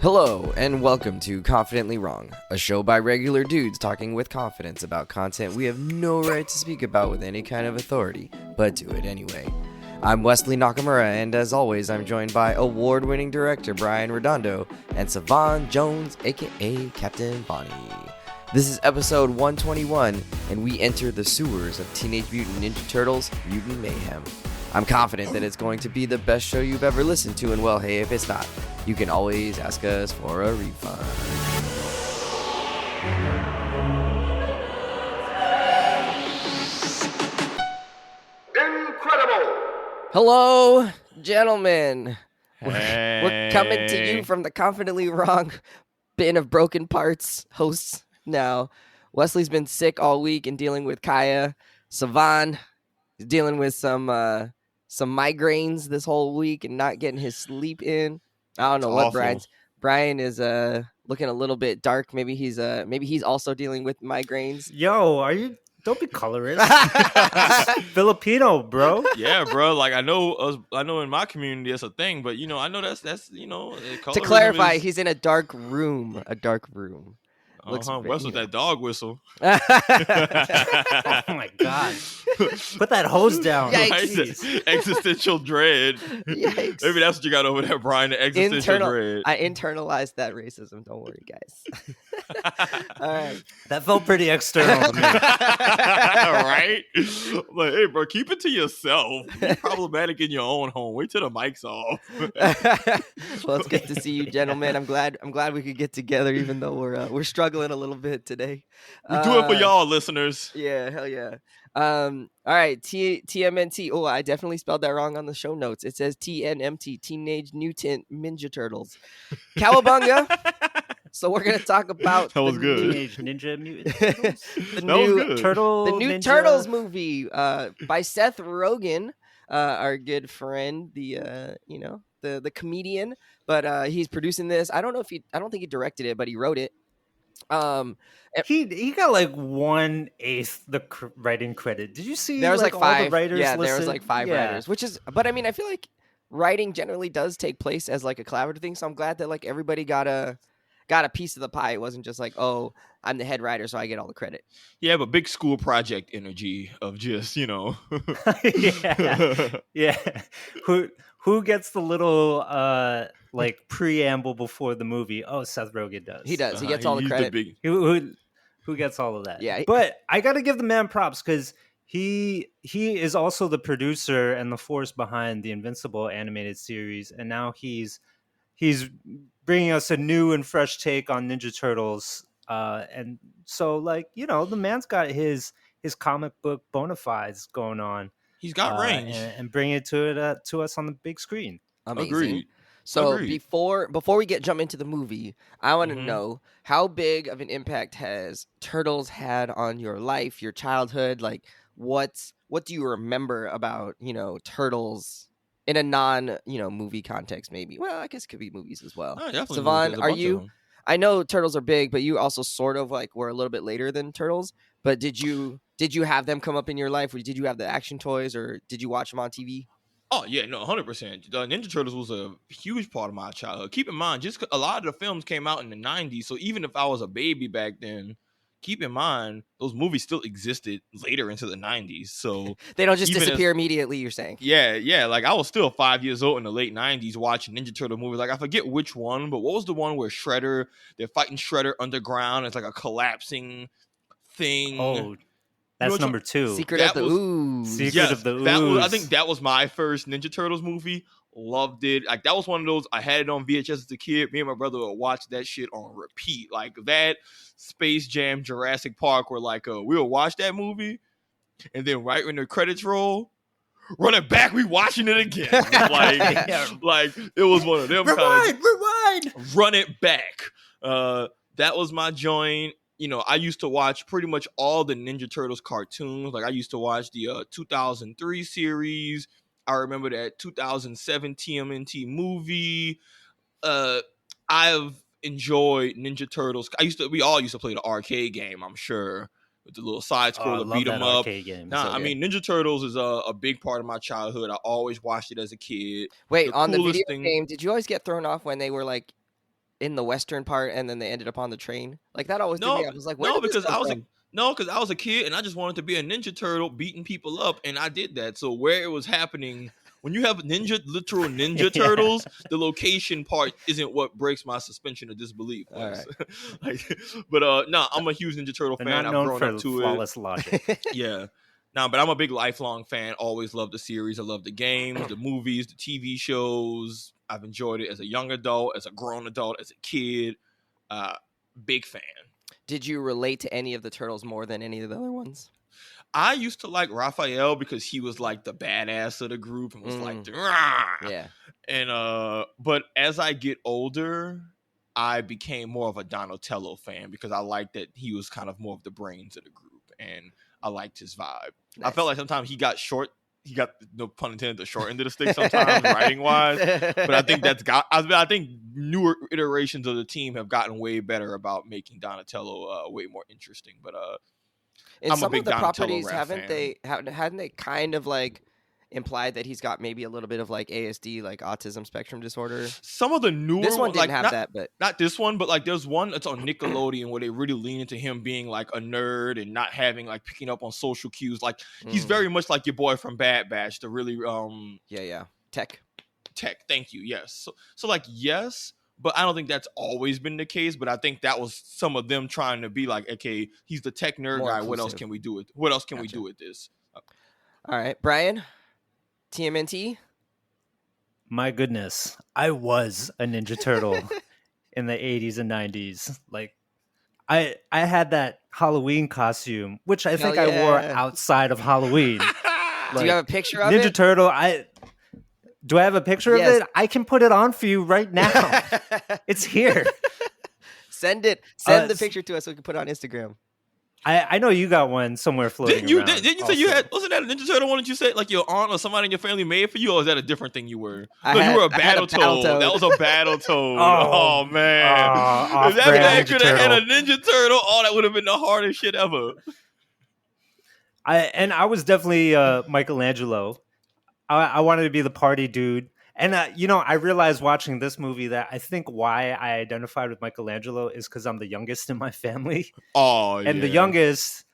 Hello, and welcome to Confidently Wrong, a show by regular dudes talking with confidence about content we have no right to speak about with any kind of authority, but do it anyway. I'm Wesley Nakamura, and as always, I'm joined by award-winning director Brian Redondo and Savon Jones, aka Captain Bonnie. This is episode 121, and we enter the sewers of Teenage Mutant Ninja Turtles, Mutant Mayhem. I'm confident that it's going to be the best show you've ever listened to, and well, hey, if it's not, you can always ask us for a refund. Incredible! Hello, gentlemen. Hey. We're coming to you from the Confidently Wrong bin of broken parts hosts now. Wesley's been sick all week and dealing with Kaya. Savon is dealing with some migraines this whole week and not getting his sleep in. I don't know what Brian is looking a little bit dark. Maybe he's also dealing with migraines. Yo, don't be colorist. Filipino, bro. Yeah, bro. Like I know in my community it's a thing, but I know that's To clarify, he's in a dark room. What's with that dog whistle? Oh my god! Put that hose down. Yikes. Existential dread. Yikes. Maybe that's what you got over there, Brian. The existential dread. I internalized that racism. Don't worry, guys. All right. That felt pretty external to me. Right? Like, hey, bro, keep it to yourself. Be problematic in your own home. Wait till the mic's off. Well, it's good to see you, gentlemen. I'm glad we could get together, even though we're struggling a little bit today. We do it for y'all, listeners. Yeah, hell yeah. All right, TMNT. Oh, I definitely spelled that wrong on the show notes. It says TNMT, Teenage Mutant Ninja Turtles. Cowabunga. So we're gonna talk about that was good. Teenage Ninja Mutant Turtles. The new Ninja... Turtles movie by Seth Rogen, our good friend, the comedian. But he's producing this. I don't think he directed it, but he wrote it. He got like 1/8 the writing credit. Did you see? There was like 5 all the writers. Yeah, listed? there was like 5 writers, but I mean, I feel like writing generally does take place as like a collaborative thing. So I'm glad that like everybody got a piece of the pie. It wasn't just like, oh, I'm the head writer, so I get all the credit. Yeah, but big school project energy of just yeah. Who gets the little like preamble before the movie? Oh, Seth Rogen does. He does. He gets all the credit. Who gets all of that? Yeah. But I got to give the man props because he is also the producer and the force behind the Invincible animated series, and now he's bringing us a new and fresh take on Ninja Turtles. And so, like, the man's got his comic book bona fides going on. He's got range and bring it to us on the big screen. Amazing. Agreed. So Agreed. before we jump into the movie, I want to know, how big of an impact has Turtles had on your life, your childhood? Like, what do you remember about Turtles in a non movie context? Maybe. Well, I guess it could be movies as well. Oh, definitely. Savon, are you? I know Turtles are big, but you also sort of like were a little bit later than Turtles. But did you have them come up in your life? Or did you have the action toys, or did you watch them on TV? Oh, yeah, no, 100%. Ninja Turtles was a huge part of my childhood. Keep in mind, just a lot of the films came out in the 90s, so even if I was a baby back then, keep in mind, those movies still existed later into the 90s. So they don't just disappear immediately, you're saying? Yeah. Like, I was still 5 years old in the late 90s watching Ninja Turtle movies. Like, I forget which one, but what was the one where they're fighting Shredder underground? It's like a collapsing thing. Oh, that's number 2. Secret of the Ooze. I think that was my first Ninja Turtles movie. Loved it. Like, that was one of those, I had it on VHS as a kid. Me and my brother would watch that shit on repeat. Like, that, Space Jam, Jurassic Park, were like, we would watch that movie, and then right when the credits roll, run it back, we watching it again. Like it was one of them. Rewind. Run it back. That was my joint. I used to watch pretty much all the Ninja Turtles cartoons. Like, I used to watch the 2003 series. I remember that 2007 TMNT movie. I've enjoyed Ninja Turtles. We all used to play the arcade game, I'm sure, with the little side scroller, beat 'em up. I mean, Ninja Turtles is a big part of my childhood. I always watched it as a kid. Wait, on the video game, did you always get thrown off when they were like in the western part and then they ended up on the train? Like that always threw me off. I was like, where no, did this because come I was from? because I was a kid and I just wanted to be a Ninja Turtle beating people up, and I did that. So where it was happening, when you have literal Ninja Yeah. Turtles, the location part isn't what breaks my suspension of disbelief. All right. But no, I'm a huge Ninja Turtle They're fan. not I've known grown for up to flawless logic. it. Yeah. No, but I'm a big lifelong fan. Always loved the series. I love the games, the movies, the TV shows. I've enjoyed it as a young adult, as a grown adult, as a kid. Big fan. Did you relate to any of the turtles more than any of the other ones? I used to like Raphael because he was like the badass of the group and was like, Yeah. And but as I get older, I became more of a Donatello fan because I liked that he was kind of more of the brains of the group, and I liked his vibe. Nice. I felt like sometimes he got, no pun intended, the short end of the stick sometimes, writing wise. But I think I think newer iterations of the team have gotten way better about making Donatello way more interesting. But in I'm some a big of the Donatello properties, rap hadn't fan. they kind of like implied that he's got maybe a little bit of like ASD, like autism spectrum disorder? Some of the newer This one ones, didn't like have that, but not this one, but like there's one that's on Nickelodeon where they really lean into him being like a nerd and not having like picking up on social cues. Like he's very much like your boy from Bad Batch, the really yeah, Tech. Thank you. Yes. So like yes, but I don't think that's always been the case. But I think that was some of them trying to be like, okay, he's the tech nerd More guy. What else inclusive. can we do with? What else can we Gotcha. do with this? All right, Brian, TMNT. My goodness, I was a Ninja Turtle in the 80s and 90s. Like, I had that Halloween costume, which I think I wore yeah. outside of Halloween. Do you have a picture of Ninja it? Turtle. Do I have a picture Yes. of it? I can put it on for you right now. It's here. Send the picture to us so we can put it on Instagram. I know you got one somewhere floating Didn't you around. say you had? Wasn't that a Ninja Turtle one that you said like your aunt or somebody in your family made for you, or was that a different thing you were? I No, had- you were a I had a battle toad. That was a battle toad. Oh man! If that off-brand man Ninja could have had a Turtle. Ninja Turtle, that would have been the hardest shit ever. I was definitely Michelangelo. I wanted to be the party dude. And, I realized watching this movie that I think why I identified with Michelangelo is because I'm the youngest in my family. Oh, And the youngest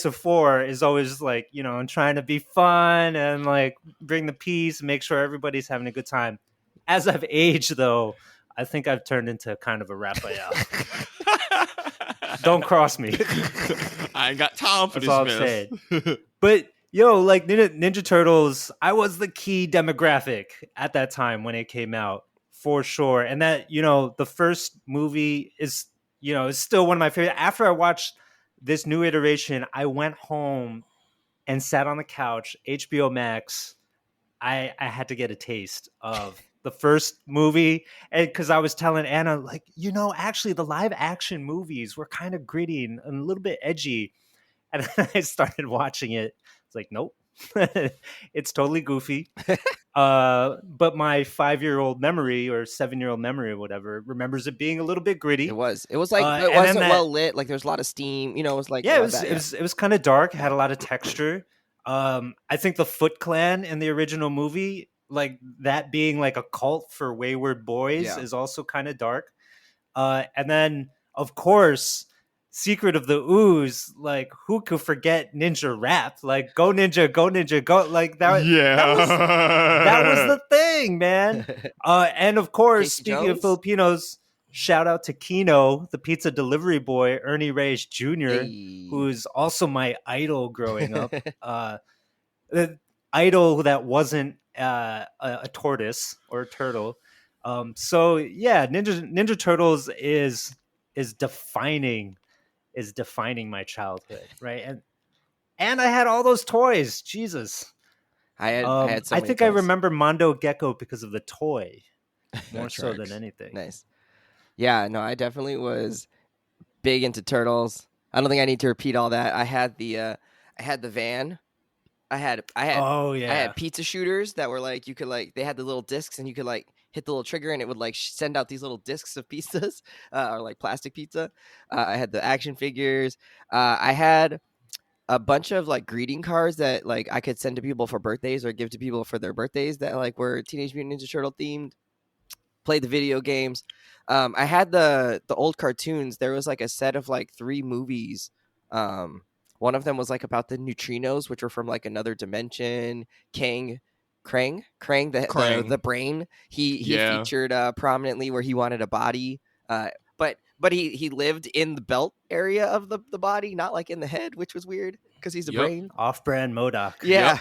of four is always like, trying to be fun and like bring the peace, make sure everybody's having a good time. As I've aged, though, I think I've turned into kind of a Raphael. Don't cross me. I ain't got time for That's all I'm this saying. mess. But like Ninja Turtles, I was the key demographic at that time when it came out, for sure. And that, the first movie is still one of my favorite. After I watched this new iteration, I went home and sat on the couch, HBO Max. I had to get a taste of the first movie, and because I was telling Anna, like, actually the live action movies were kind of gritty and a little bit edgy. And I started watching it. It's like, nope, it's totally goofy. But my 5-year-old memory or 7-year-old memory or whatever remembers it being a little bit gritty. It was like it and then wasn't well lit. Like there's a lot of steam. It was like it was kind of dark. Had a lot of texture. I think the Foot Clan in the original movie, like that being like a cult for wayward boys, is also kind of dark. And then, of course, Secret of the Ooze, like who could forget Ninja Rap? Like go Ninja, go! Like that. Yeah, that was the thing, man. And of course, Casey speaking Jones? of Filipinos, shout out to Kino, the pizza delivery boy, Ernie Reyes Jr., who's also my idol growing up. The idol that wasn't a tortoise or a turtle. So yeah, Ninja Turtles is defining my childhood, right? And I had all those toys. Jesus, I had so I many think I toys. remember Mondo Gecko because of the toy more That so tracks. than anything. Nice. Yeah, no, I definitely was big into turtles. I don't think I need to repeat all that. I had the van. I had Oh I yeah. had pizza shooters that were like, you could like, they had the little discs and you could like hit the little trigger and it would like send out these little discs of pizzas or like plastic pizza. I had the action figures. I had a bunch of like greeting cards that like I could send to people for birthdays or give to people for their birthdays that like were Teenage Mutant Ninja Turtle themed. Played the video games. I had the old cartoons. There was like a set of like 3 movies. One of them was like about the neutrinos, which were from like another dimension. Krang, Krang. the brain. He Yeah. featured prominently where he wanted a body. But he lived in the belt area of the body, not like in the head, which was weird because he's a Yep. brain. Off-brand MODOK. Yeah.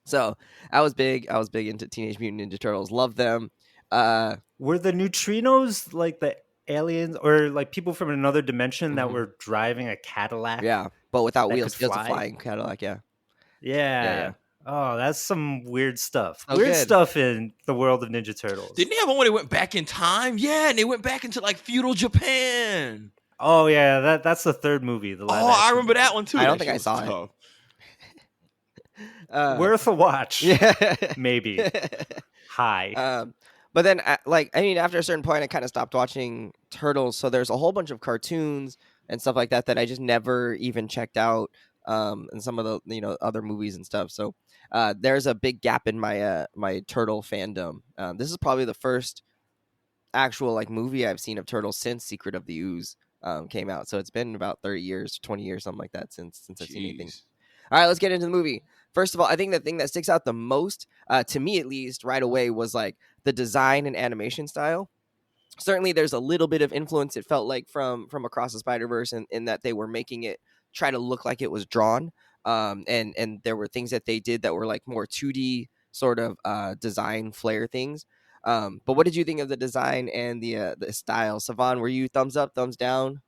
So I was big into Teenage Mutant Ninja Turtles. Loved them. Were the neutrinos like the aliens or like people from another dimension that Mhm. were driving a Cadillac? Yeah, but without That wheels. could It was a fly? flying Cadillac. Yeah. Yeah. Oh, that's some weird stuff. So Weird good. stuff in the world of Ninja Turtles. Didn't they have one where they went back in time? Yeah, and they went back into like feudal Japan. Oh yeah, that's the third movie. The live Oh, I action remember that movie. one too. I don't That think I shit saw was it. tough. Worth a watch. Yeah. Maybe. Hi. But then, after a certain point, I kind of stopped watching Turtles. So there's a whole bunch of cartoons and stuff like that I just never even checked out. And some of the other movies and stuff. So there's a big gap in my my Turtle fandom. This is probably the first actual like movie I've seen of Turtles since Secret of the Ooze came out. So it's been about 30 years, 20 years, something like that since I've seen anything. Jeez. All right, let's get into the movie. First of all, I think the thing that sticks out the most, to me at least, right away, was like the design and animation style. Certainly, there's a little bit of influence. It felt like from Across the Spider-Verse, in that they were making it try to look like it was drawn. And there were things that they did that were like more 2D sort of design flair things. But what did you think of the design and the style? Savon, were you thumbs up, thumbs down?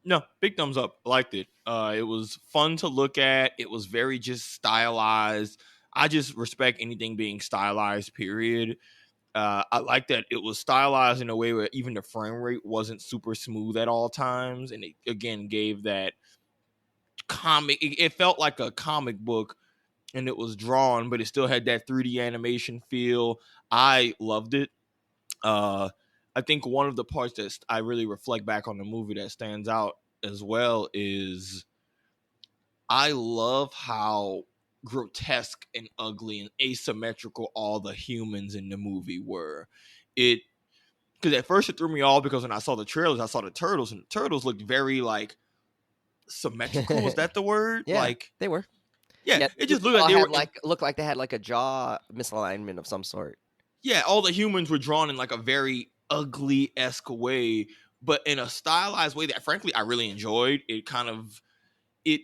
No, big thumbs up. Liked it. It was fun to look at. It was very just stylized. I just respect anything being stylized, period. I like that it was stylized in a way where even the frame rate wasn't super smooth at all times. And it, again, gave that comic. It felt like a comic book and it was drawn, but it still had that 3D animation feel. I loved it. I think one of the parts that I really reflect back on the movie that stands out as well is I love how grotesque and ugly and asymmetrical all the humans in the movie were. Because at first it threw me off because when I saw the trailers, I saw the turtles, and the turtles looked very like symmetrical. Is that the word? Yeah, like they were. Yeah, it just all looked like they had were looked like they had like a jaw misalignment of some sort. Yeah, all the humans were drawn in like a very ugly-esque way, but in a stylized way that frankly I really enjoyed. It kind of it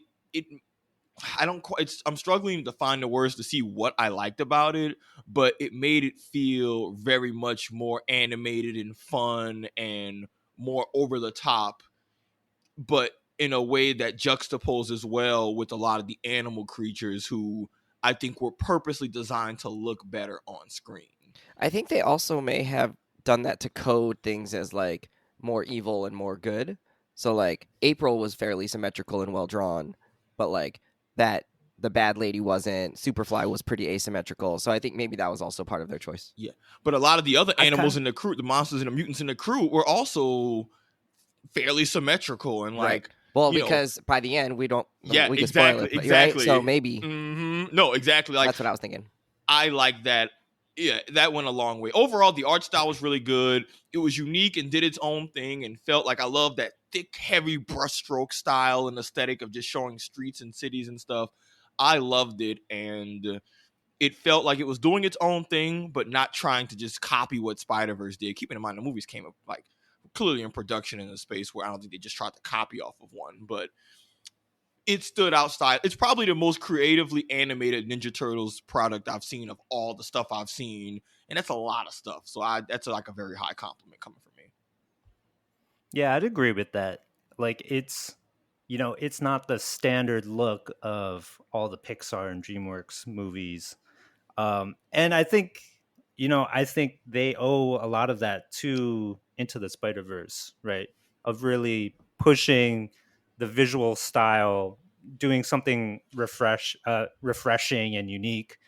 I don't quite I'm struggling to find the words to see what I liked about it, but it made it feel very much more animated and fun and more over the top, but in a way that juxtaposes well with a lot of the animal creatures who I think were purposely designed to look better on screen. I think they also may have done that to code things as like more evil and more good. So like April was fairly symmetrical and well drawn, but like that the bad lady wasn't. Superfly was pretty asymmetrical. So I think maybe that was also part of their choice. Yeah. But a lot of the other animals in the crew, the monsters and the mutants in the crew, were also fairly symmetrical and like right. Well, because by the end we don't yeah, we can exactly, spoil it, exactly. Right? So maybe no, exactly. Like that's what I was thinking. I like that. Yeah, that went a long way. Overall, the art style was really good. It was unique and did its own thing and felt like I love that thick, heavy brushstroke style and aesthetic of just showing streets and cities and stuff. I loved it, and it felt like it was doing its own thing, but not trying to just copy what Spider-Verse did. Keeping in mind, the movies came up like clearly in production in a space where I don't think they just tried to copy off of one, but it stood outside. It's probably the most creatively animated Ninja Turtles product I've seen of all the stuff I've seen, and that's a lot of stuff. So that's like a very high compliment coming from me. Yeah, I'd agree with that. Like it's not the standard look of all the Pixar and DreamWorks movies. And I think they owe a lot of that to Into the Spider-Verse, right? Of really pushing the visual style, doing something refreshing and unique,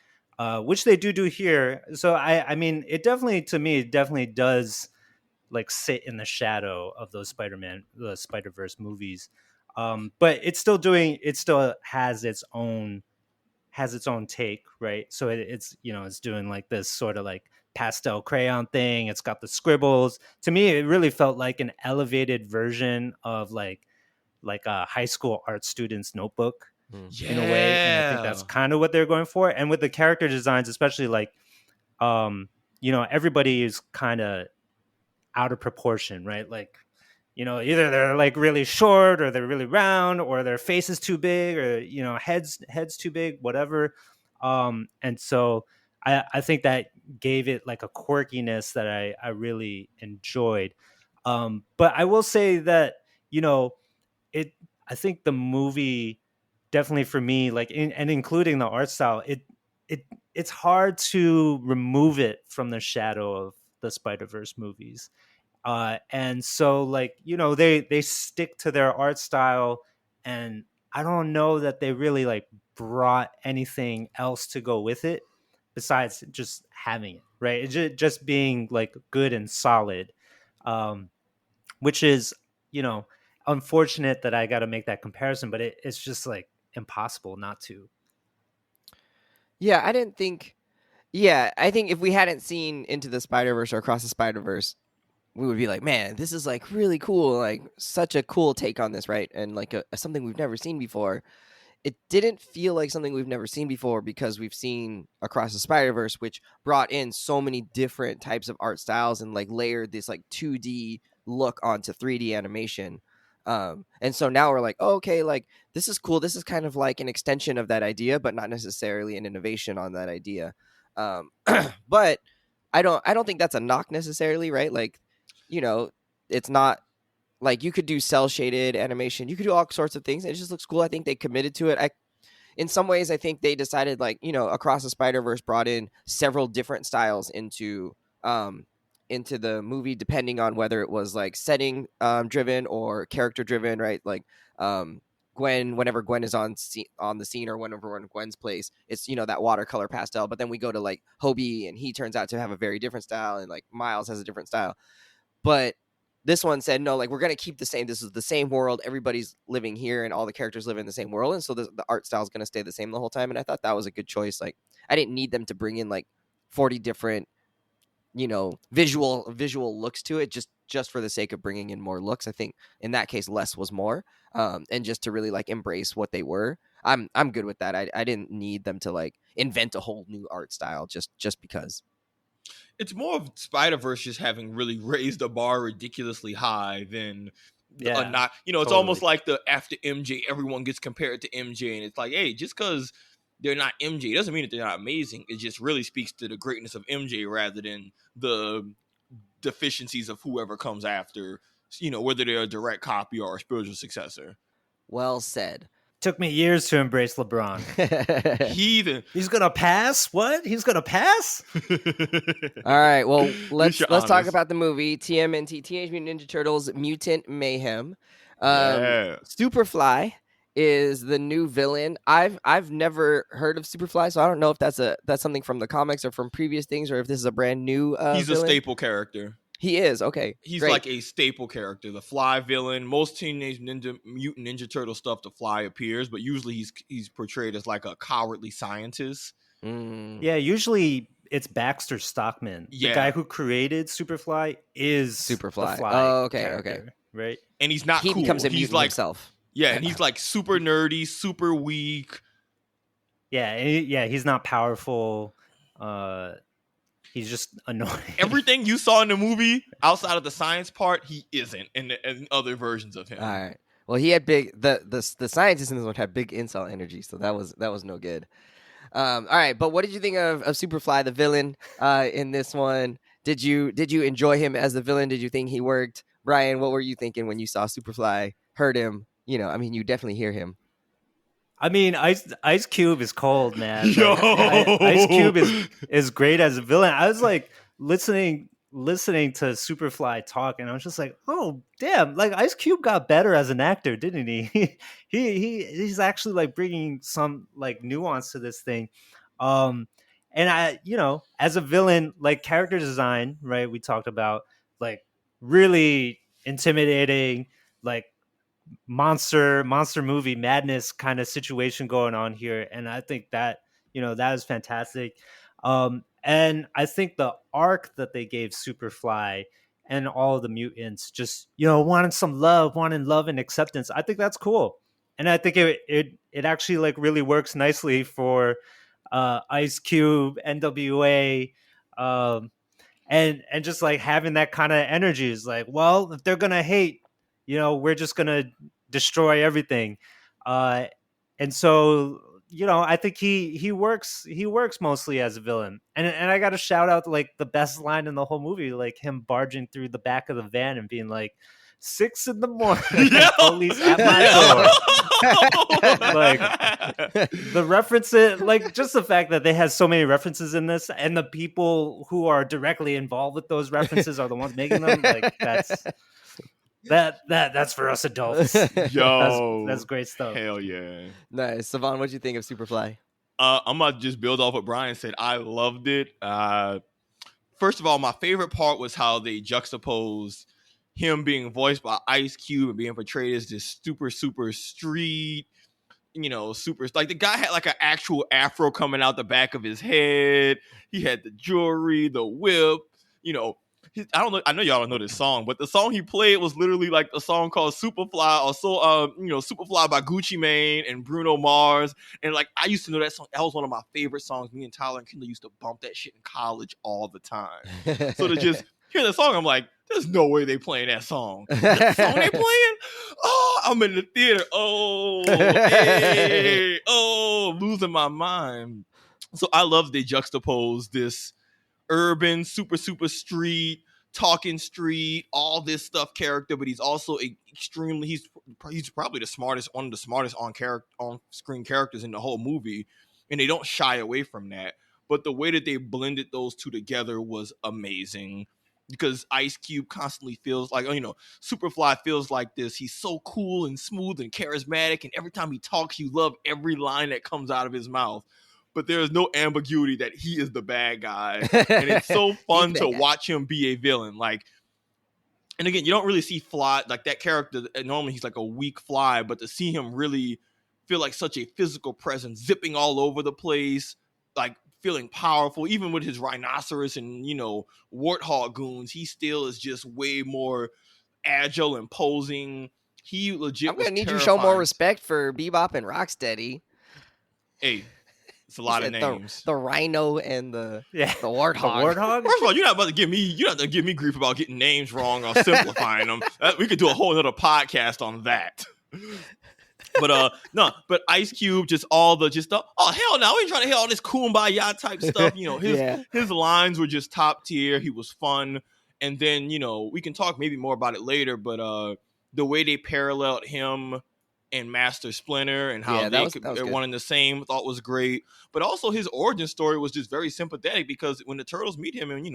which they do here. So I mean, it definitely does like sit in the shadow of those the Spider-Verse movies. But it still has its own take, right? So it's it's doing like this sort of like pastel crayon thing. It's got the scribbles. To me, it really felt like an elevated version of like a high school art student's notebook in a way. And I think that's Yeah. kind of what they're going for. And with the character designs, especially like, everybody is kind of out of proportion, right? Like, either they're like really short or they're really round or their face is too big or, heads too big, whatever. And so I think that gave it like a quirkiness that I really enjoyed. But I will say that, it, I think the movie definitely for me, like, and including the art style, it's hard to remove it from the shadow of the Spider-Verse movies. And so like, they stick to their art style, and I don't know that they really like brought anything else to go with it besides just having it, right? Just being like good and solid. Which is, unfortunate that I got to make that comparison, but it's just like impossible not to. Yeah, I didn't think. Yeah, I think if we hadn't seen Into the Spider-Verse or Across the Spider-Verse, we would be like, man, this is like really cool, like such a cool take on this, right? And like something we've never seen before. It didn't feel like something we've never seen before because we've seen Across the Spider-Verse, which brought in so many different types of art styles and like layered this like 2D look onto 3D animation. And so now we're like, oh, okay, like this is cool. This is kind of like an extension of that idea, but not necessarily an innovation on that idea. But I don't think that's a knock necessarily, right? Like, it's not like you could do cell shaded animation. You could do all sorts of things. It just looks cool. I think they committed to it. In some ways, I think they decided like, Across the Spider-Verse brought in several different styles into the movie, depending on whether it was like setting driven or character driven, right? Like whenever Gwen is on the scene, or whenever we're in Gwen's place, it's, that watercolor pastel. But then we go to like Hobie and he turns out to have a very different style, and like Miles has a different style. But this one said, no, like we're going to keep the same. This is the same world. Everybody's living here and all the characters live in the same world. And so the art style is going to stay the same the whole time. And I thought that was a good choice. Like I didn't need them to bring in like 40 different, visual looks to it just for the sake of bringing in more looks. I think in that case, less was more. And just to really like embrace what they were. I'm good with that. I didn't need them to like invent a whole new art style just because. It's more of Spider-Verse just having really raised the bar ridiculously high than not. It's totally. almost like the after MJ, everyone gets compared to MJ, and it's like, hey, just because they're not MJ doesn't mean that they're not amazing. It just really speaks to the greatness of MJ rather than the deficiencies of whoever comes after, whether they're a direct copy or a spiritual successor. Well said. Took me years to embrace LeBron. Heathen. He's gonna pass? What? He's gonna pass? All right. Well, let's honest. talk about the movie TMNT, Teenage Mutant Ninja Turtles: Mutant Mayhem. Superfly is the new villain. I've never heard of Superfly, so I don't know if that's something from the comics or from previous things, or if this is a brand new. He's villain. a staple character. He is, okay. He's great. like a staple character, the Fly villain. Most Teenage Mutant Ninja Turtle stuff, the Fly appears, but usually he's portrayed as like a cowardly scientist. Yeah, usually it's Baxter Stockman. Yeah. The guy who created Superfly is Superfly. The Fly Oh, okay, character, okay. right? And he's not He cool. becomes a He's mutant like himself. Yeah, and he's like super nerdy, super weak. Yeah, he's not powerful. He's just annoying. Everything you saw in the movie, outside of the science part, he isn't in other versions of him. All right. Well, he had big the scientists in this one had big incel energy, so that was no good. All right, but what did you think of Superfly, the villain, in this one? Did you enjoy him as the villain? Did you think he worked? Brian, what were you thinking when you saw Superfly? Heard him? You definitely hear him. I mean, Ice Cube is cold, man. Yo! Ice Cube is great as a villain. I was like listening to Superfly talk, and I was just like, oh damn! Like Ice Cube got better as an actor, didn't he? He's actually like bringing some like nuance to this thing. And I, as a villain, like character design, right? We talked about like really intimidating, like monster movie madness kind of situation going on here, and I think that that is fantastic. And I think the arc that they gave Superfly and all of the mutants, just wanting some love, wanting love and acceptance, I think that's cool. And I think it actually like really works nicely for Ice Cube, NWA, um, and just like having that kind of energy is like, well, if they're gonna hate, we're just gonna destroy everything. Uh, and so I think he works mostly as a villain. And I got to shout out like the best line in the whole movie, like him barging through the back of the van and being like, 6 a.m, police at my door. Like the references, like just the fact that they had so many references in this, and the people who are directly involved with those references are the ones making them. Like that's for us adults. Yo, that's great stuff. Hell yeah. Nice. Savon, what'd you think of Superfly? I'm gonna just build off what Brian said. I loved it. First of all, my favorite part was how they juxtaposed him being voiced by Ice Cube and being portrayed as this super street, super, like the guy had like an actual afro coming out the back of his head. He had the jewelry, the whip, I don't know. I know y'all don't know this song, but the song he played was literally like a song called Superfly, or Superfly by Gucci Mane and Bruno Mars. And like I used to know that song. That was one of my favorite songs. Me and Tyler and Kendall used to bump that shit in college all the time. So to just hear the song, I'm like, there's no way they playing that song. That song they playing? Oh, I'm in the theater. Oh, hey, losing my mind. So I love they juxtapose this urban, super street, talking street, all this stuff character, but he's also extremely, he's probably one of the smartest on screen characters in the whole movie, and they don't shy away from that. But the way that they blended those two together was amazing, because Ice Cube constantly feels like, Superfly feels like this. He's so cool and smooth and charismatic, and every time he talks, you love every line that comes out of his mouth. But there is no ambiguity that he is the bad guy. And it's so fun to watch him be a villain. Like, and again, you don't really see Fly, like that character. Normally he's like a weak Fly, but to see him really feel like such a physical presence, zipping all over the place, like feeling powerful, even with his rhinoceros and, warthog goons, he still is just way more agile and posing. He legit I'm going to need you to show more respect for Bebop and Rocksteady. Hey. It's a lot of names. The rhino and the warthog. The warthog? First of all, you're not to give me grief about getting names wrong or simplifying them. We could do a whole other podcast on that. But Ice Cube, just all the oh hell no, we ain't trying to hear all this kumbaya type stuff. His lines were just top tier. He was fun. And then, we can talk maybe more about it later, but the way they paralleled him and Master Splinter and how they're one and the same, thought was great. But also his origin story was just very sympathetic, because when the Turtles meet him, and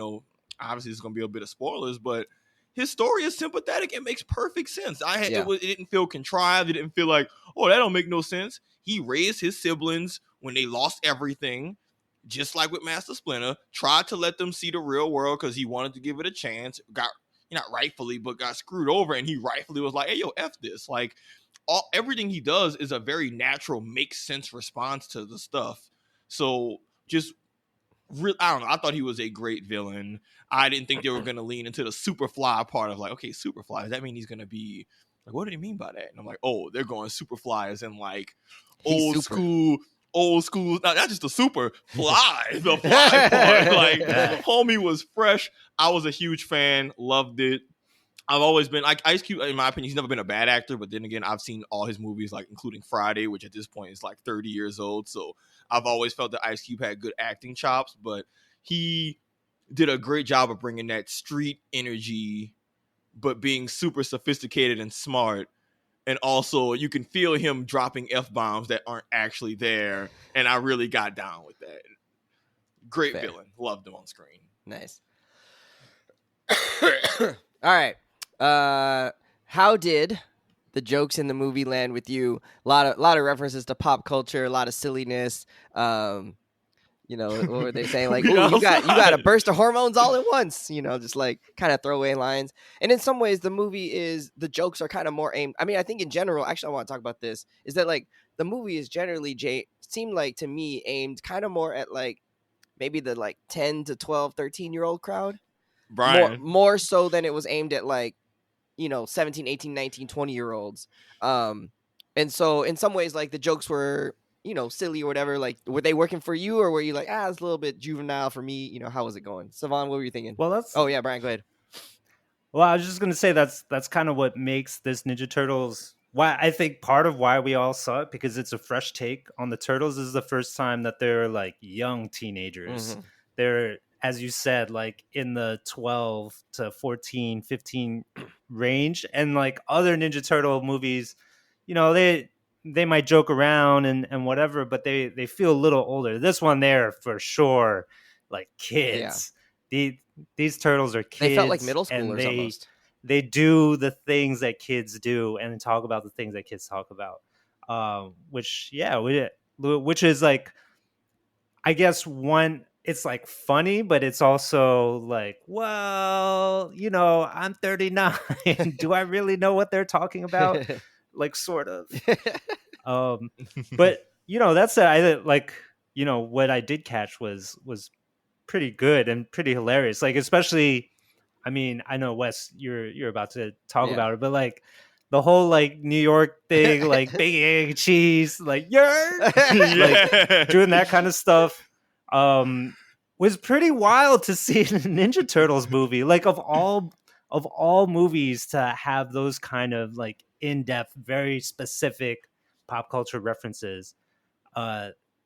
obviously it's going to be a bit of spoilers, but his story is sympathetic. It makes perfect sense. It didn't feel contrived. It didn't feel like, oh, that don't make no sense. He raised his siblings when they lost everything, just like with Master Splinter, tried to let them see the real world because he wanted to give it a chance. Got, not rightfully, but got screwed over, and he rightfully was like, hey, yo, F this. Like, everything he does is a very natural, makes sense response to the stuff. So just, I don't know. I thought he was a great villain. I didn't think they were going to lean into the Superfly part of like, okay, Superfly, does that mean he's going to be like, what did he mean by that? And I'm like, oh, they're going Superfly as in like old school. Not just the super fly, the fly part. Like, the homie was fresh. I was a huge fan. Loved it. I've always been like Ice Cube, in my opinion, he's never been a bad actor, but then again, I've seen all his movies, like including Friday, which at this point is like 30 years old. So I've always felt that Ice Cube had good acting chops, but he did a great job of bringing that street energy, but being super sophisticated and smart. And also you can feel him dropping F-bombs that aren't actually there. And I really got down with that. Great villain. Loved him on screen. Nice. All right. How did the jokes in the movie land with you? A lot of references to pop culture, a lot of silliness. What were they saying? Like, ooh, you got a burst of hormones all at once. Just like kind of throwaway lines. And in some ways, the jokes are kind of more aimed. I mean, I think in general, actually, I want to talk about this. Is that like the movie is generally seemed like to me aimed kind of more at like maybe the like 10 to 12, 13-year-old crowd. Brian. More so than it was aimed at like, 17, 18, 19, 20-year-olds. And so in some ways, like the jokes were, silly or whatever. Like, were they working for you, or were you like, it's a little bit juvenile for me? How was it going? Savon, what were you thinking? Well, Oh yeah, Brian, go ahead. Well, I was just gonna say that's kind of what makes this Ninja Turtles. Why I think part of why we all saw it, because it's a fresh take on the Turtles. This is the first time that they're like young teenagers. Mm-hmm. They're, as you said, like in the 12 to 14, 15 range. And like other Ninja Turtle movies, they might joke around and whatever, but they feel a little older. This one, they're for sure like kids. Yeah. These turtles are kids. They felt like middle schoolers almost. They do the things that kids do and talk about the things that kids talk about. Which is like, I guess it's like funny, but it's also like, well, I'm 39. Do I really know what they're talking about? Like, sort of. But that's what I did catch was pretty good and pretty hilarious. Like, especially, I mean, I know Wes, you're about to talk about it, but like the whole like New York thing, like bacon, egg, cheese, like like doing that kind of stuff, was pretty wild to see in a Ninja Turtles movie. Like of all movies to have those kind of like in-depth, very specific pop culture references,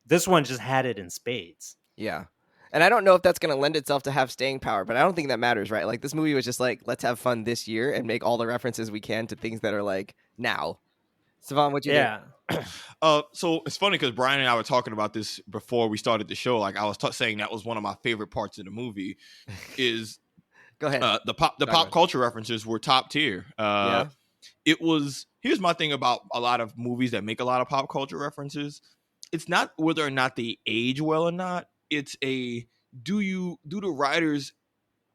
this one just had it in spades. Yeah. And I don't know if that's going to lend itself to have staying power, but I don't think that matters, right? Like, this movie was just like, let's have fun this year and make all the references we can to things that are like now. Savon, what you think? So it's funny because Brian and I were talking about this before we started the show. Like, I was saying that was one of my favorite parts of the movie is Go ahead. The pop culture references were top tier. It was, here's my thing about a lot of movies that make a lot of pop culture references. It's not whether or not they age well or not. It's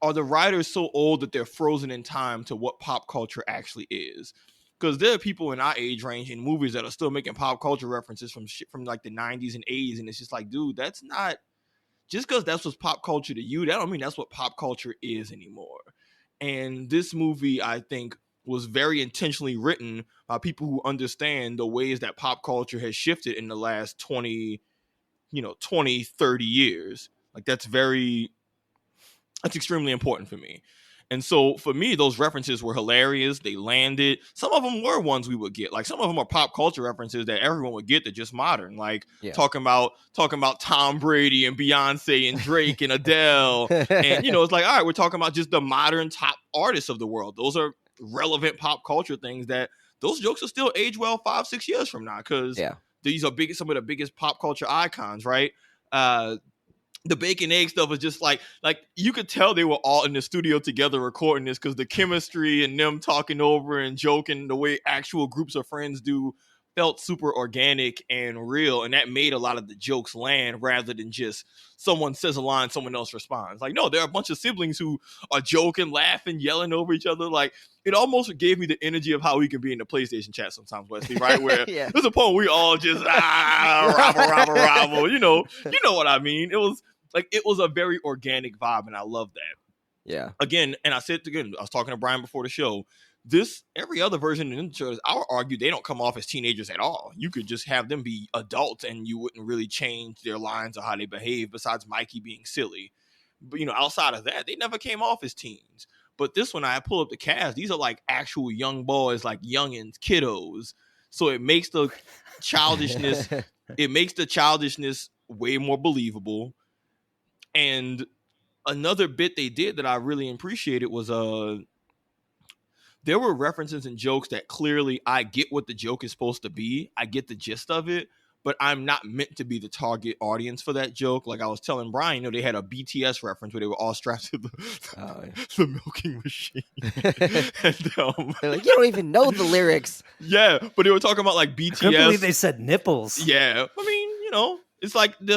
are the writers so old that they're frozen in time to what pop culture actually is? Because there are people in our age range in movies that are still making pop culture references from like the 90s and 80s, and it's just like, dude, that's not, just because that's what's pop culture to you, that don't mean that's what pop culture is anymore. And this movie, I think, was very intentionally written by people who understand the ways that pop culture has shifted in the last 20, 30 years. Like, that's extremely important for me. And so for me, those references were hilarious. They landed. Some of them were ones we would get. Like, some of them are pop culture references that everyone would get. They're just modern. Like talking about Tom Brady and Beyonce and Drake and Adele. And, it's like, all right, we're talking about just the modern top artists of the world. Those are relevant pop culture things that those jokes will still age well 5-6 years from now. Because these are some of the biggest pop culture icons, right? The bacon egg stuff is just like you could tell they were all in the studio together recording this, because the chemistry and them talking over and joking the way actual groups of friends do felt super organic and real, and that made a lot of the jokes land rather than just someone says a line, someone else responds. Like, no, there are a bunch of siblings who are joking, laughing, yelling over each other. Like, it almost gave me the energy of how we can be in the PlayStation chat sometimes, Wesley, right? Where there's a point we all just rabble. You know what I mean? It was a very organic vibe, and I love that. Yeah. Again, and I said it again, I was talking to Brian before the show. Every other version of Ninja Turtles, I would argue they don't come off as teenagers at all. You could just have them be adults, and you wouldn't really change their lines or how they behave, besides Mikey being silly. But, outside of that, they never came off as teens. But this one, I pull up the cast. These are like actual young boys, like youngins, kiddos. So it makes the childishness, way more believable. And another bit they did that I really appreciated was there were references and jokes that clearly I get what the joke is supposed to be. I get the gist of it, but I'm not meant to be the target audience for that joke. Like I was telling Brian, they had a BTS reference where they were all strapped to the milking machine. And, they're like, you don't even know the lyrics. Yeah, but they were talking about like BTS. I can't believe they said nipples. Yeah, I mean, it's like the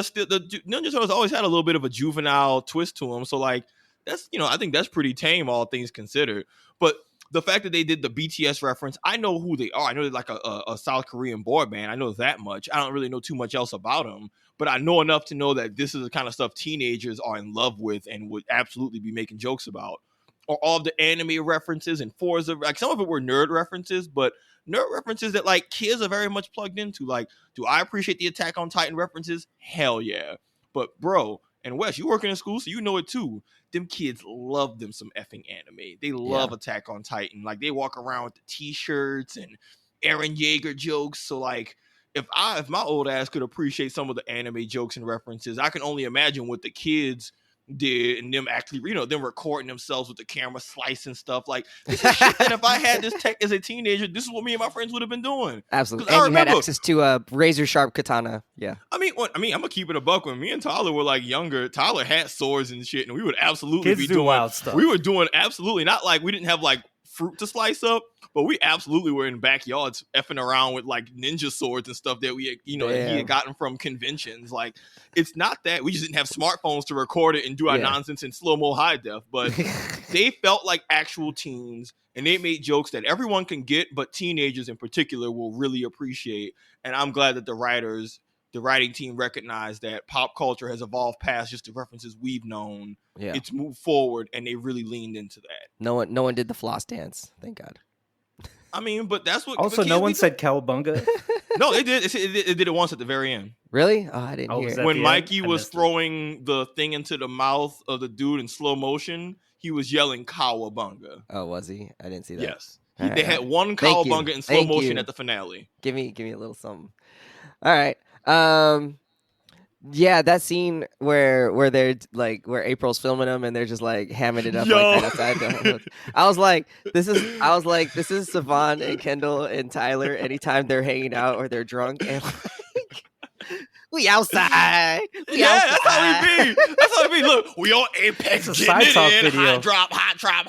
Ninja Turtles always had a little bit of a juvenile twist to them. So like that's, I think that's pretty tame, all things considered. But the fact that they did the BTS reference, I know who they are. I know they're like a South Korean boy band. I know that much. I don't really know too much else about them. but I know enough to know that this is the kind of stuff teenagers are in love with and would absolutely be making jokes about. Or all of the anime references and Forza, like some of it were nerd references, but nerd references that like kids are very much plugged into. Like, do I appreciate the Attack on Titan references? Hell yeah. But bro, and Wes, you working in school, so you know it too. Them kids love them some effing anime. They love Attack on Titan. Like, they walk around with the t-shirts and Eren Yeager jokes. So like, if my old ass could appreciate some of the anime jokes and references, I can only imagine what the kids did and them actually, them recording themselves with the camera, slicing stuff. Like, this is shit that if I had this tech as a teenager, this is what me and my friends would have been doing. Absolutely. And you had access to a razor sharp katana. Yeah. I'm gonna keep it a buck. When me and Tyler were like younger, Tyler had swords and shit, and we would absolutely Kids be do doing wild stuff. We were doing absolutely not like we didn't have like fruit to slice up, but we absolutely were in backyards effing around with like ninja swords and stuff that we that he had gotten from conventions. Like, it's not that we just didn't have smartphones to record it and do our nonsense in slow-mo high def, but they felt like actual teens, and they made jokes that everyone can get, but teenagers in particular will really appreciate. And I'm glad that the writing team recognized that pop culture has evolved past just the references we've known. Yeah. It's moved forward, and they really leaned into that. No one did the floss dance. Thank God. I mean, but that's what. Also, no one said Cowabunga. No, they did. It did it once at the very end. Really? Oh, I didn't hear it. When Mikey was throwing the thing into the mouth of the dude in slow motion, he was yelling Cowabunga. Oh, was he? I didn't see that. Yes. They had one Cowabunga in slow motion at the finale. Give me a little something. All right. Yeah, that scene where they're like where April's filming them and they're just like hamming it up like that outside. I was like, this is Savon and Kendall and Tyler anytime they're hanging out or they're drunk and like, we outside. That's how we be. That's how we be. Look, we on Apex, getting it in, video. hot drop.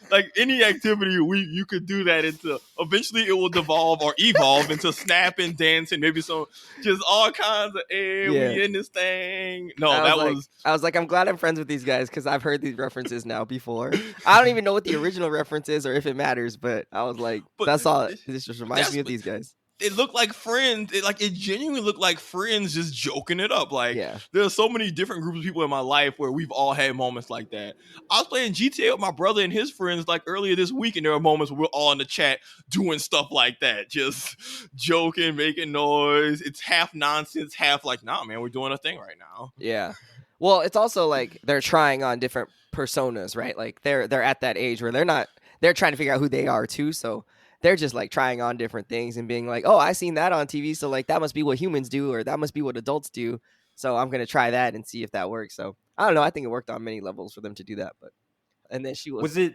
Like any activity, you could do that into. Eventually, it will devolve or evolve into snapping, dancing, maybe some, just all kinds of. We in this thing. No, I was like, I'm glad I'm friends with these guys because I've heard these references now before. I don't even know what the original reference is or if it matters, but I was like, that's all. This just reminds me of these guys. It looked like friends. It genuinely looked like friends just joking it up. Like, there's so many different groups of people in my life where we've all had moments like that. I was playing GTA with my brother and his friends like earlier this week, and there were moments where we're all in the chat doing stuff like that, just joking, making noise. It's half nonsense, half like, nah, man, we're doing a thing right now. Yeah. Well, it's also like they're trying on different personas, right? Like they're at that age where they're trying to figure out who they are too. So they're just like trying on different things and being like, oh, I seen that on TV. So like that must be what humans do, or that must be what adults do. So I'm going to try that and see if that works. So I don't know. I think it worked on many levels for them to do that. And then she was it?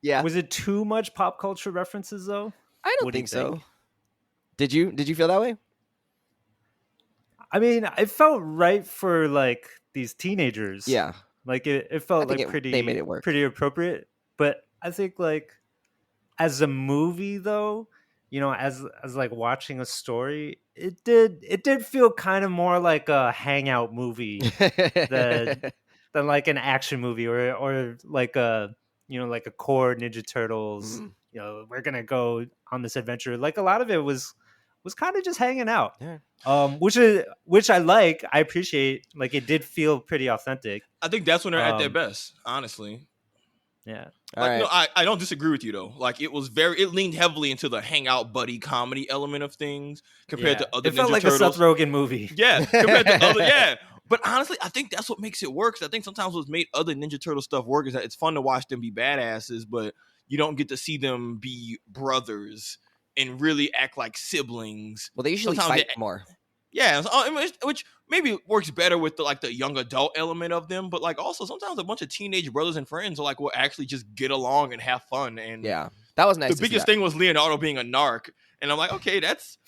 Yeah. Was it too much pop culture references though? I don't think so. Did you feel that way? I mean, it felt right for like these teenagers. Yeah. Like it felt like they made it work. Pretty appropriate. But I think like as a movie though, as like watching a story, it did feel kind of more like a hangout movie than like an action movie or like a like a core Ninja Turtles. Mm-hmm. We're gonna go on this adventure. Like a lot of it was kind of just hanging out. Yeah. Which I like. I appreciate. Like it did feel pretty authentic. I think that's when they're at their best, honestly. Yeah. Like, no, I don't disagree with you though. Like it leaned heavily into the hangout buddy comedy element of things compared to other Ninja Turtles. It felt like a Seth Rogen movie. Yeah, compared to other, But honestly, I think that's what makes it work. I think sometimes what's made other Ninja Turtle stuff work is that it's fun to watch them be badasses, but you don't get to see them be brothers and really act like siblings. Well, they usually fight more. Yeah, which maybe works better with the young adult element of them, but like also sometimes a bunch of teenage brothers and friends are like will actually just get along and have fun. And yeah, that was nice. The biggest thing was Leonardo being a narc, and I'm like, okay, that's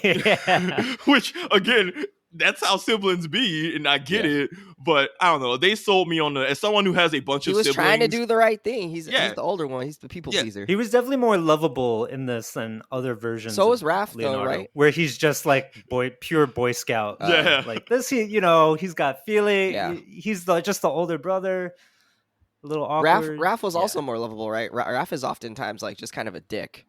yeah. Which again, that's how siblings be, and I get it, but I don't know. They sold me on as someone who has a bunch of siblings. He was trying to do the right thing. He's the older one. He's the people pleaser. He was definitely more lovable in this than other versions. So was Raph, though, right? Where he's just like pure Boy Scout. Like this, he's got feeling. Yeah. He's just the older brother. A little awkward. Raph was also more lovable, right? Raph is oftentimes like just kind of a dick.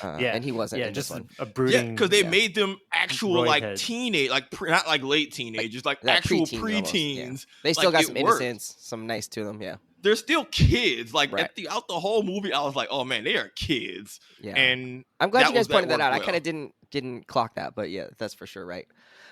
And he wasn't in just this one. a brooding. because they made them actual Roid like heads. teenage, like not like late teenagers, like Like actual preteen almost, yeah. preteens. They still Like, got it some worked. innocence, some nice to them. Yeah. They're still kids. Like Right. throughout the whole movie, I was like, oh man, they are kids. Yeah. And I'm glad you guys pointed that worked out. I well. kind of didn't clock that, but yeah, that's for sure right.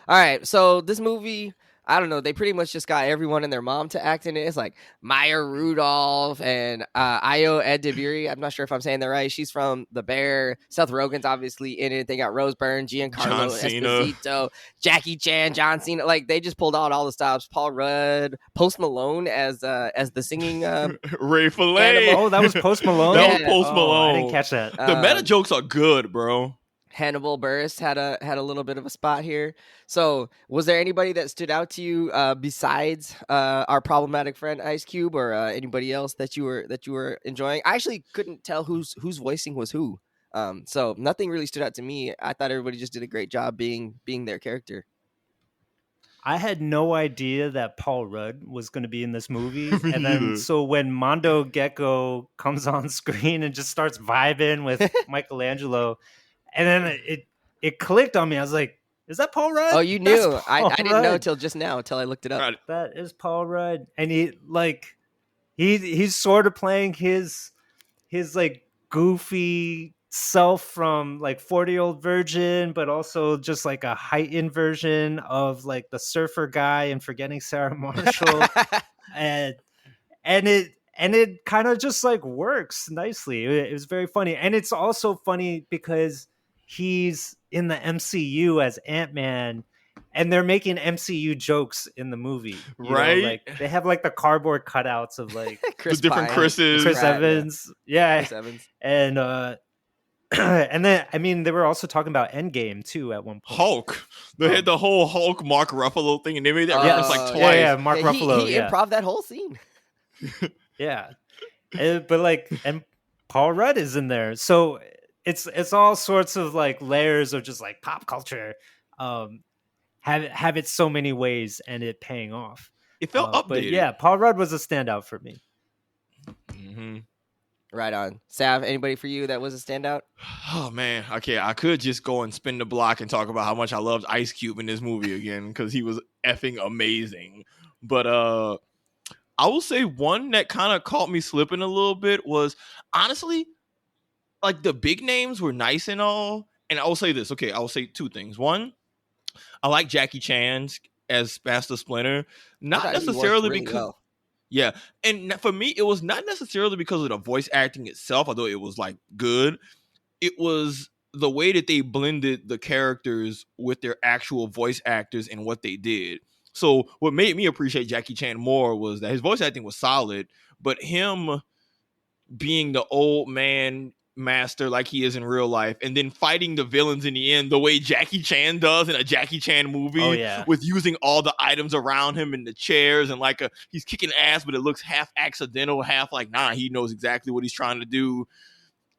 All right, so this movie, I don't know, they pretty much just got everyone and their mom to act in it. It's like Maya Rudolph and Ayo Edebiri. I'm not sure if I'm saying that right. She's from The Bear. Seth Rogen's obviously in it. They got Rose Byrne, Giancarlo John Cena. Esposito, Jackie Chan, John Cena. Like they just pulled out all the stops. Paul Rudd, Post Malone as the singing. Ray Fillet. Oh, that was Post Malone. That was Yeah. Post Malone. I didn't catch that. The meta jokes are good, bro. Hannibal Buress had a little bit of a spot here. So, was there anybody that stood out to you besides our problematic friend Ice Cube, or anybody else that you were enjoying? I actually couldn't tell whose voicing was who. So nothing really stood out to me. I thought everybody just did a great job being their character. I had no idea that Paul Rudd was going to be in this movie. Me And then, neither. so when Mondo Gecko comes on screen and just starts vibing with Michelangelo, and then it clicked on me. I was like, is that Paul Rudd? Oh, you That's knew? I Paul didn't know Rudd. till just now, till I looked it up. Right. That is Paul Rudd. And he's sort of playing his like goofy self from like 40-Year-Old Virgin, but also just like a heightened version of like the surfer guy and Forgetting Sarah Marshall. and it kind of just like works nicely. It was very funny. And it's also funny because he's in the MCU as Ant-Man, and they're making MCU jokes in the movie. You know, Right? like they have like the cardboard cutouts of like Chris The different Pine, Chris's. Chris Pratt, yeah. Evans. Yeah. Chris Evans. And and then I mean they were also talking about Endgame too at one point. Hulk. They had the whole Hulk Mark Ruffalo thing, and they made that reference like Oh, twice. Yeah, Mark Yeah, Ruffalo. He yeah. improv that whole scene. Yeah. But like, and Paul Rudd is in there. So it's all sorts of like layers of just like pop culture. Have it so many ways and it paying off. It felt updated. But yeah, Paul Rudd was a standout for me. Mm-hmm. Right on. Sav, anybody for you that was a standout? Oh man, okay, I could just go and spin the block and talk about how much I loved Ice Cube in this movie again because he was effing amazing. But I will say one that kind of caught me slipping a little bit was honestly, like the big names were nice and all, and I will say this. Okay, I will say two things. One, I like Jackie Chan as Master Splinter, not I thought he worked necessarily really because. well. Yeah, and for me, it was not necessarily because of the voice acting itself, although it was like good. It was the way that they blended the characters with their actual voice actors and what they did. So what made me appreciate Jackie Chan more was that his voice acting was solid, but him being the old man master like he is in real life, and then fighting the villains in the end the way Jackie Chan does in a Jackie Chan movie, Oh, yeah. with using all the items around him in the chairs, and like he's kicking ass, but it looks half accidental, half like he knows exactly what he's trying to do.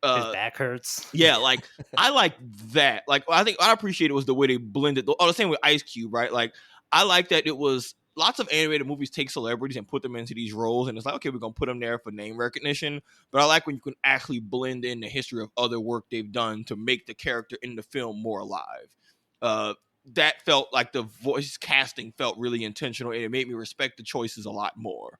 His back hurts. Yeah, like I like that. Like I think what I appreciated was the way they blended. The same with Ice Cube, right? Like I like that it was lots of animated movies take celebrities and put them into these roles, and it's like, okay, we're gonna put them there for name recognition. But I like when you can actually blend in the history of other work they've done to make the character in the film more alive. That felt like the voice casting felt really intentional, and it made me respect the choices a lot more.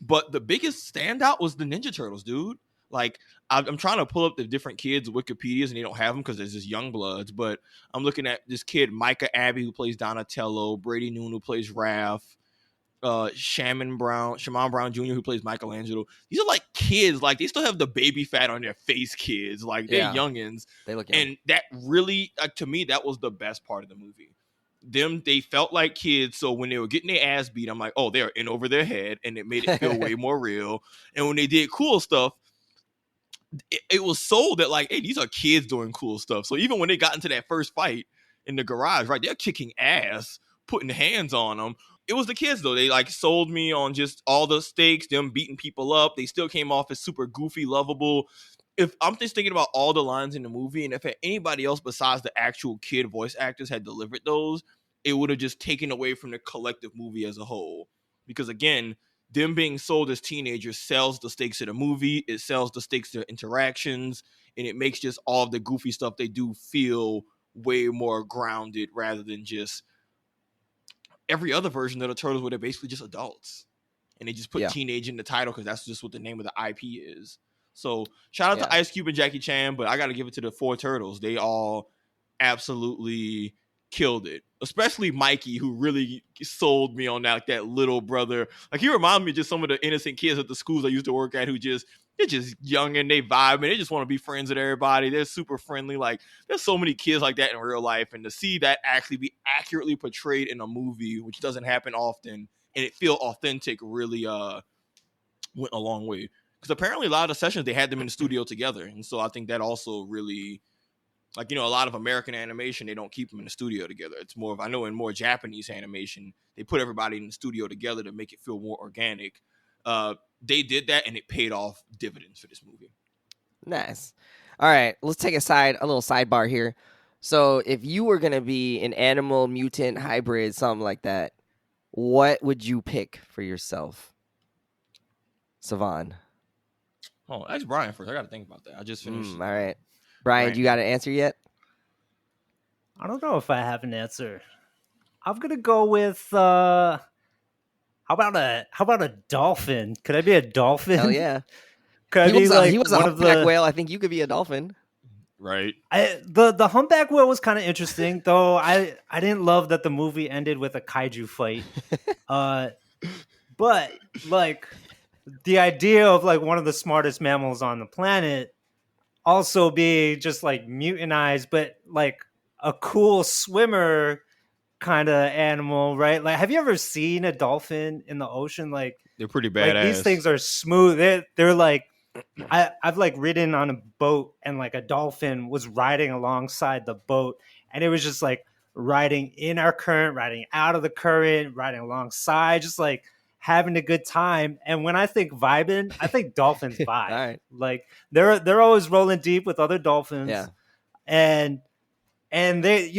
But the biggest standout was the Ninja Turtles, dude. Like, I'm trying to pull up the different kids' Wikipedias, and they don't have them because there's just young bloods. But I'm looking at this kid, Micah Abbey, who plays Donatello, Brady Noon, who plays Raph, Shaman Brown Jr., who plays Michelangelo. These are like kids. Like, they still have the baby fat on their face, kids. Like, they're youngins. They look young. And that really, to me, that was the best part of the movie. They felt like kids, so when they were getting their ass beat, I'm like, oh, they're in over their head, and it made it feel way more real. And when they did cool stuff, it was sold that like, hey, these are kids doing cool stuff. So even when they got into that first fight in the garage, right, they're kicking ass, putting hands on them. It was the kids though. They like sold me on just all the stakes, them beating people up. They still came off as super goofy, lovable. If I'm just thinking about all the lines in the movie, and if anybody else besides the actual kid voice actors had delivered those, it would have just taken away from the collective movie as a whole. Because again, them being sold as teenagers sells the stakes of the movie. It sells the stakes of their interactions, and it makes just all of the goofy stuff they do feel way more grounded rather than just every other version of the Turtles where they're basically just adults. And they just put teenage in the title because that's just what the name of the IP is. So shout out to Ice Cube and Jackie Chan, but I got to give it to the 4 Turtles. They all absolutely killed it. Especially Mikey, who really sold me on that little brother. Like, he reminded me of just some of the innocent kids at the schools I used to work at who they're just young and they vibe and they just want to be friends with everybody. They're super friendly. Like, there's so many kids like that in real life, and to see that actually be accurately portrayed in a movie, which doesn't happen often, and it feel authentic, really went a long way. Because apparently a lot of the sessions, they had them in the studio together. And so I think that also really, like, a lot of American animation, they don't keep them in the studio together. It's more of, I know in more Japanese animation, they put everybody in the studio together to make it feel more organic. They did that, and it paid off dividends for this movie. Nice. All right, let's take a little sidebar here. So if you were going to be an animal, mutant, hybrid, something like that, what would you pick for yourself? Savon. Oh, that's Brian first. I got to think about that. I just finished. All right. Brian, you got an answer yet? I don't know if I have an answer. I'm gonna go with how about a dolphin? Could I be a dolphin? Hell yeah. Could he was a humpback whale. I think you could be a dolphin. Right. The humpback whale was kind of interesting, though. I didn't love that the movie ended with a kaiju fight. But like the idea of like one of the smartest mammals on the planet also being just like mutantized, but like a cool swimmer kind of animal, right? Like, have you ever seen a dolphin in the ocean? Like, they're pretty badass. Like, these things are smooth. They're like, I've like ridden on a boat and like a dolphin was riding alongside the boat, and it was just like riding in our current, riding out of the current, riding alongside, just like having a good time. And when I think vibing, I think dolphins vibe. All right. Like they're always rolling deep with other dolphins. Yeah. And they,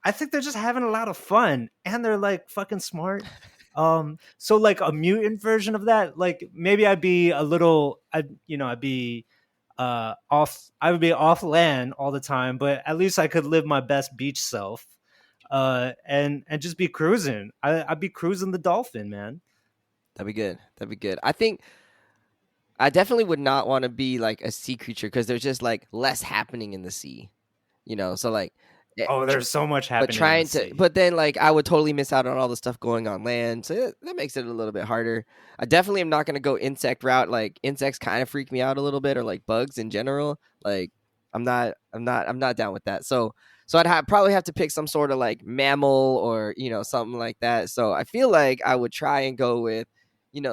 I think they're just having a lot of fun, and they're like fucking smart. So like a mutant version of that, like maybe I'd be off land all the time, but at least I could live my best beach self. And just be cruising. I'd be cruising the dolphin, man. That'd be good. I think I definitely would not want to be like a sea creature because there's just like less happening in the sea, so like. Oh, there's so much happening. But then like I would totally miss out on all the stuff going on land. So that makes it a little bit harder. I definitely am not going to go insect route. Like insects kind of freak me out a little bit, or like bugs in general. Like I'm not down with that. So I'd probably have to pick some sort of like mammal or, something like that. So I feel like I would try and go with,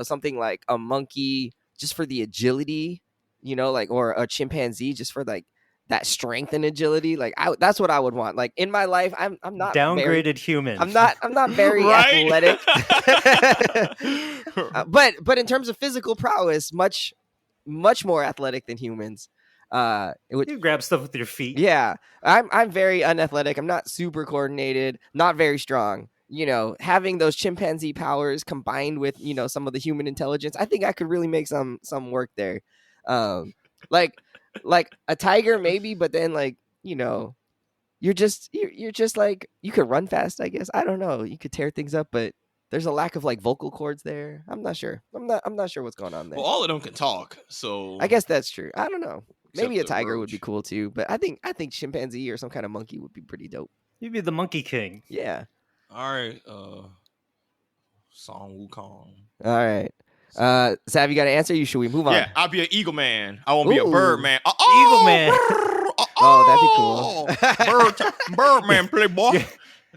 something like a monkey just for the agility, like, or a chimpanzee just for like that strength and agility. Like that's what I would want. Like in my life, I'm not downgraded human. I'm not very athletic. But in terms of physical prowess, much more athletic than humans. You grab stuff with your feet. Yeah, I'm very unathletic. I'm not super coordinated. Not very strong. Having those chimpanzee powers combined with some of the human intelligence, I think I could really make some work there. Like a tiger maybe, but then like you're just like, you could run fast, I guess. I don't know, you could tear things up, but there's a lack of like vocal cords there. I'm not sure what's going on there. Well, all of them can talk, so I guess that's true. I don't know, maybe a tiger roach would be cool too, but I think chimpanzee or some kind of monkey would be pretty dope. You'd be the monkey king. Yeah. All right. Song Wukong. All right. Sav, you got an answer? Should we move on? Yeah, I'll be an eagle man. I won't be a bird man. Eagle man. Oh, that'd be cool. Bird man, playboy.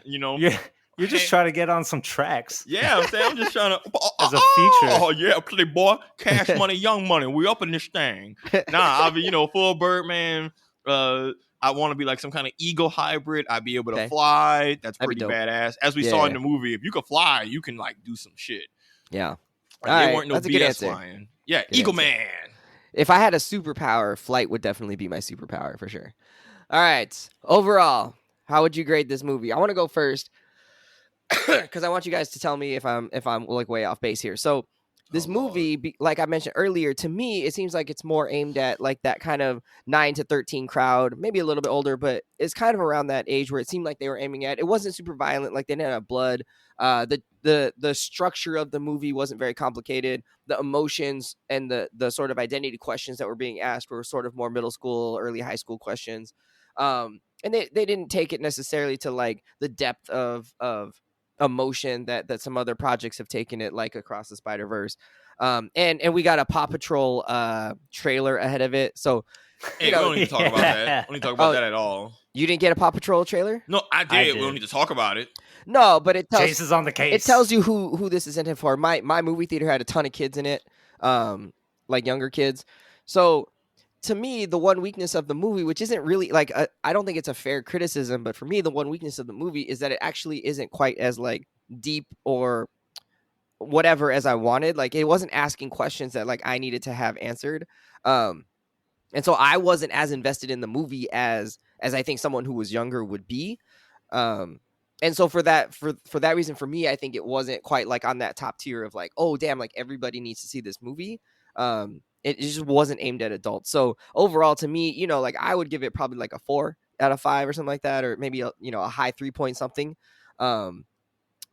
You're just trying to get on some tracks. Yeah, I'm just trying to as a feature. Oh yeah, playboy, cash money, young money. We up in this thing. I'll be full bird man. I want to be like some kind of eagle hybrid. I'd be able to fly. That's pretty badass. As we saw in the movie, if you can fly, you can like do some shit. Yeah. There weren't no BS flying. Yeah, good Eagle answer. Man. If I had a superpower, flight would definitely be my superpower for sure. All right. Overall, how would you grade this movie? I want to go first because I want you guys to tell me if I'm like way off base here. So this Oh, Lord. movie, like I mentioned earlier, to me, it seems like it's more aimed at like that kind of 9 to 13 crowd, maybe a little bit older, but it's kind of around that age where it seemed like they were aiming at. It wasn't super violent, like they didn't have blood. The structure of the movie wasn't very complicated. The emotions and the sort of identity questions that were being asked were sort of more middle school, early high school questions. And they didn't take it necessarily to like the depth of emotion that some other projects have taken it, like Across the Spider-Verse. And we got a Paw Patrol trailer ahead of it. So Hey, you know, we don't need to talk about that. We don't need to talk about that at all. you didn't get a Paw Patrol trailer? No, I did. We did. don't need to talk about it. No, but it tells Chase is on the case. it tells you who this is intended for. My movie theater had a ton of kids in it, like younger kids. So to me, the one weakness of the movie, which isn't really like I don't think it's a fair criticism, but for me, the one weakness of the movie is that it actually isn't quite as like deep or whatever as I wanted. Like it wasn't asking questions that like I needed to have answered. And so I wasn't as invested in the movie as I think someone who was younger would be. And so for that reason, for me, I think it wasn't quite like on that top tier of like, oh damn, like everybody needs to see this movie. It just wasn't aimed at adults. So overall, to me, you know, like I would give it probably like a 4 out of 5 or something like that, or maybe a high 3 point something.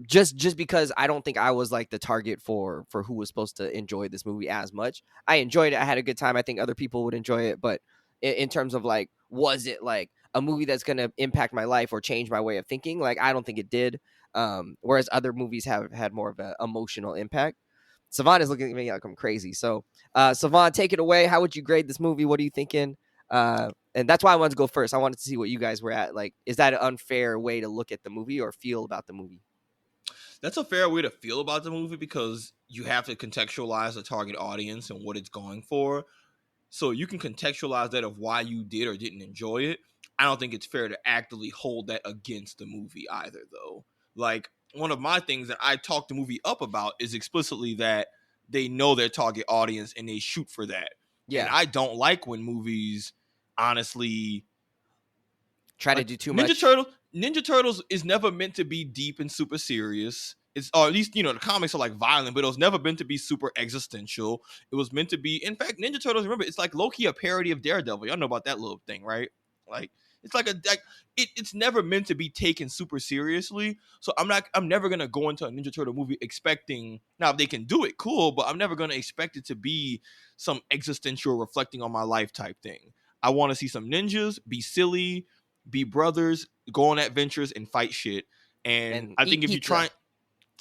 Just because I don't think I was like the target for who was supposed to enjoy this movie as much. I enjoyed it. I had a good time. I think other people would enjoy it, but in terms of like, was it like a movie that's going to impact my life or change my way of thinking? Like, I don't think it did. Whereas other movies have had more of an emotional impact. Savon is looking at me like I'm crazy. So, Savon, take it away. How would you grade this movie? What are you thinking? And that's why I wanted to go first. I wanted to see what you guys were at. Like, is that an unfair way to look at the movie or feel about the movie? That's a fair way to feel about the movie because you have to contextualize the target audience and what it's going for. So you can contextualize that of why you did or didn't enjoy it. I don't think it's fair to actively hold that against the movie either, though. Like, one of my things that I talk the movie up about is explicitly that they know their target audience and they shoot for that. Yeah. And I don't like when movies, honestly, try to do too much. Ninja Turtles is never meant to be deep and super serious. It's, or at least, the comics are like violent, but it was never meant to be super existential. It was meant to be, in fact, Ninja Turtles, remember, it's like low-key a parody of Daredevil. Y'all know about that little thing, right? Like, it's like it's never meant to be taken super seriously. So I'm never gonna go into a Ninja Turtle movie expecting, now if they can do it, cool, but I'm never gonna expect it to be some existential reflecting on my life type thing. I want to see some ninjas be silly, be brothers, go on adventures and fight shit. And I think if you try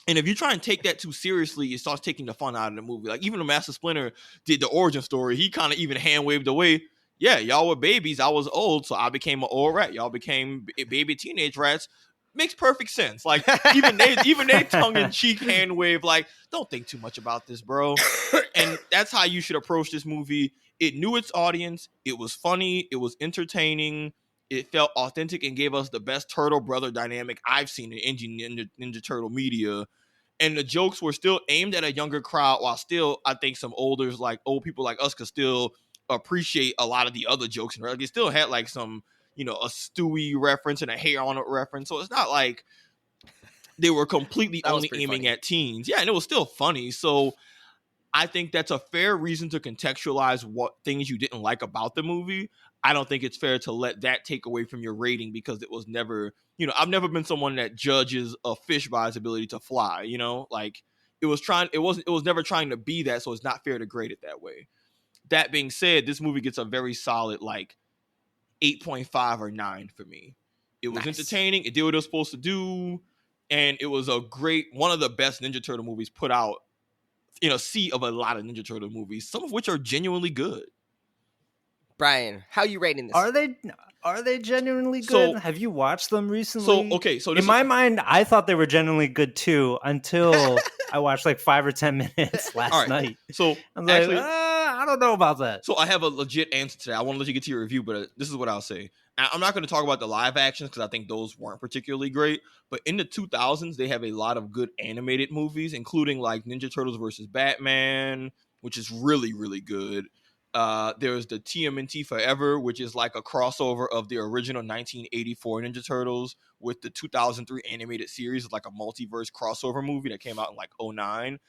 and take that too seriously, it starts taking the fun out of the movie. Like, even when Master Splinter did the origin story, he kind of even hand waved away. Yeah, y'all were babies. I was old, so I became an old rat. Y'all became baby teenage rats. Makes perfect sense. Like, even they tongue in cheek hand wave. Like, don't think too much about this, bro. And that's how you should approach this movie. It knew its audience. It was funny. It was entertaining. It felt authentic and gave us the best turtle brother dynamic I've seen in Ninja Turtle media. And the jokes were still aimed at a younger crowd, while still, I think some old people like us could still appreciate a lot of the other jokes. And they still had like some, a Stewie reference and a Hey Arnold reference. So it's not like they were completely only aiming at teens. Yeah, and it was still funny. So I think that's a fair reason to contextualize what things you didn't like about the movie. I don't think it's fair to let that take away from your rating because it was never, I've never been someone that judges a fish by its ability to fly, like it was never trying to be that. So it's not fair to grade it that way. That being said, this movie gets a very solid, like 8.5 or 9 for me. It was entertaining. It did what it was supposed to do. And it was one of the best Ninja Turtle movies put out in a sea of a lot of Ninja Turtle movies, some of which are genuinely good. Brian, how are you rating this? Are they genuinely good? So, have you watched them recently? So in my mind, I thought they were genuinely good too until I watched like 5 or 10 minutes last night. So I was like, I don't know about that. So I have a legit answer to that. I want to let you get to your review, but this is what I'll say. I'm not going to talk about the live actions because I think those weren't particularly great. But in the 2000s, they have a lot of good animated movies, including like Ninja Turtles versus Batman, which is really, really good. There's the TMNT Forever, which is like a crossover of the original 1984 Ninja Turtles with the 2003 animated series. It's like a multiverse crossover movie that came out in like 2009.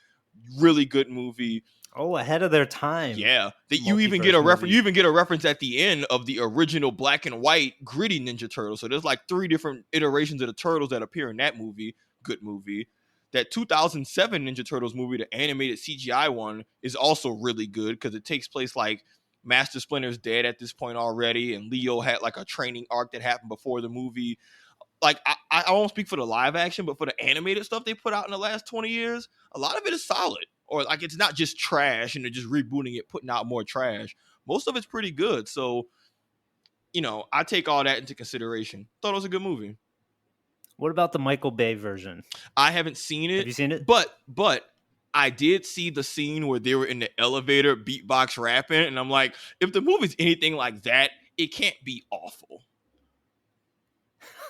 really good movie. Oh, ahead of their time. Yeah, that you even get a reference. You even get a reference at the end of the original black and white gritty Ninja Turtles. So there's like 3 different iterations of the Turtles that appear in that movie. Good movie. That 2007 Ninja Turtles movie, the animated CGI one, is also really good because it takes place like Master Splinter's dead at this point already, and Leo had like a training arc that happened before the movie. Like I won't speak for the live action, but for the animated stuff they put out in the last 20 years, a lot of it is solid. Or like it's not just trash and they're just rebooting it, putting out more trash. Most of it's pretty good. So, I take all that into consideration. Thought it was a good movie. What about the Michael Bay version? I haven't seen it. Have you seen it? But I did see the scene where they were in the elevator beatbox rapping, and I'm like, if the movie's anything like that, it can't be awful.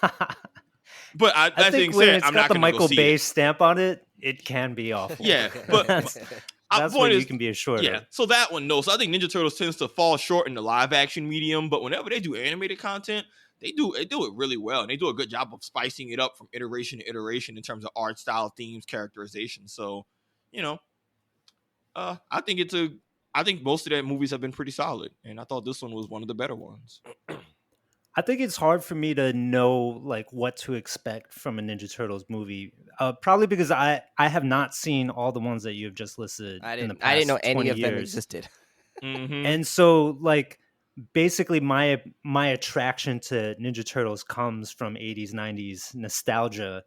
But that being said, I'm not going to go see it. It's got the Michael Bay stamp on it. It can be awful. Yeah, but that's what you can be assured. Yeah, so that one, no. So I think Ninja Turtles tends to fall short in the live action medium, but whenever they do animated content, they do it really well, and they do a good job of spicing it up from iteration to iteration in terms of art style, themes, characterization. So, I think most of their movies have been pretty solid, and I thought this one was one of the better ones. I think it's hard for me to know like what to expect from a Ninja Turtles movie. Probably because I have not seen all the ones that you have just listed. I didn't know any of them existed. Mm-hmm. And so like basically my attraction to Ninja Turtles comes from 80s, 90s nostalgia.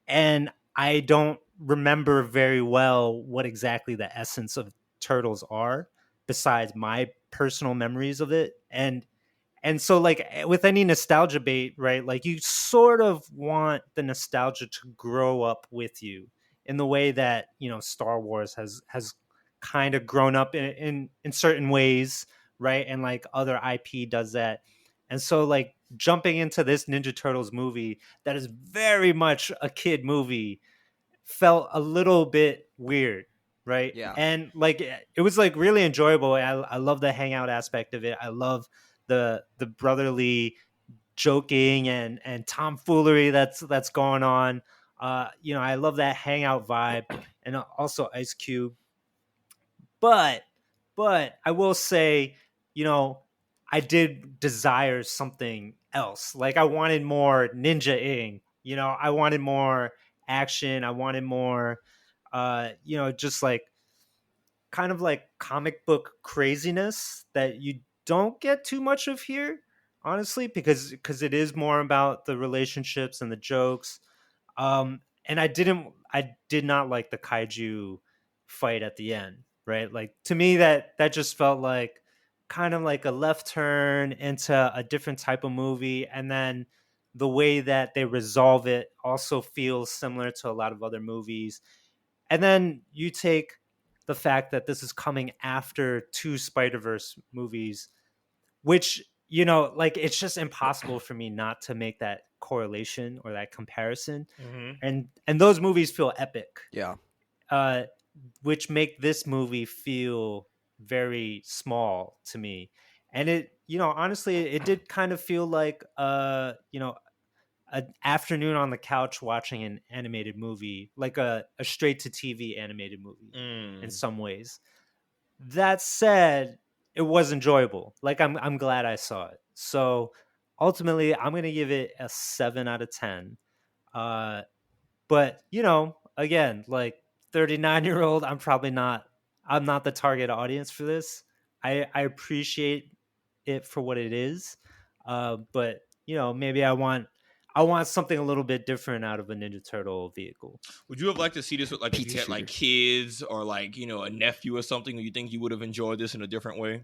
And I don't remember very well what exactly the essence of Turtles are besides my personal memories of it. And so like with any nostalgia bait, right? Like you sort of want the nostalgia to grow up with you in the way that, Star Wars has kind of grown up in certain ways, right? And like other IP does that. And so like jumping into this Ninja Turtles movie that is very much a kid movie felt a little bit weird, right? Yeah. And like it was like really enjoyable. I love the hangout aspect of it. I love the brotherly joking and tomfoolery that's going on. I love that hangout vibe, and also Ice Cube. But I will say, I did desire something else. Like I wanted more ninja-ing. I wanted more action. I wanted more, just like kind of like comic book craziness that you don't get too much of here, honestly, because it is more about the relationships and the jokes. And I did not like the kaiju fight at the end, right? Like to me that just felt like kind of like a left turn into a different type of movie, and then the way that they resolve it also feels similar to a lot of other movies. And then you take the fact that this is coming after 2 Spider-Verse movies, which, like it's just impossible for me not to make that correlation or that comparison. Mm-hmm. And those movies feel epic. Yeah. Which make this movie feel very small to me. And it, honestly, it did kind of feel like, an afternoon on the couch watching an animated movie, like a straight to TV animated movie in some ways. That said, it was enjoyable. Like I'm glad I saw it. So ultimately I'm going to give it a 7 out of 10. But again, like 39-year-old, I'm not the target audience for this. I appreciate it for what it is. But maybe I want something a little bit different out of a Ninja Turtle vehicle. Would you have liked to see this with like if you had like kids or like a nephew or something? Or you think you would have enjoyed this in a different way?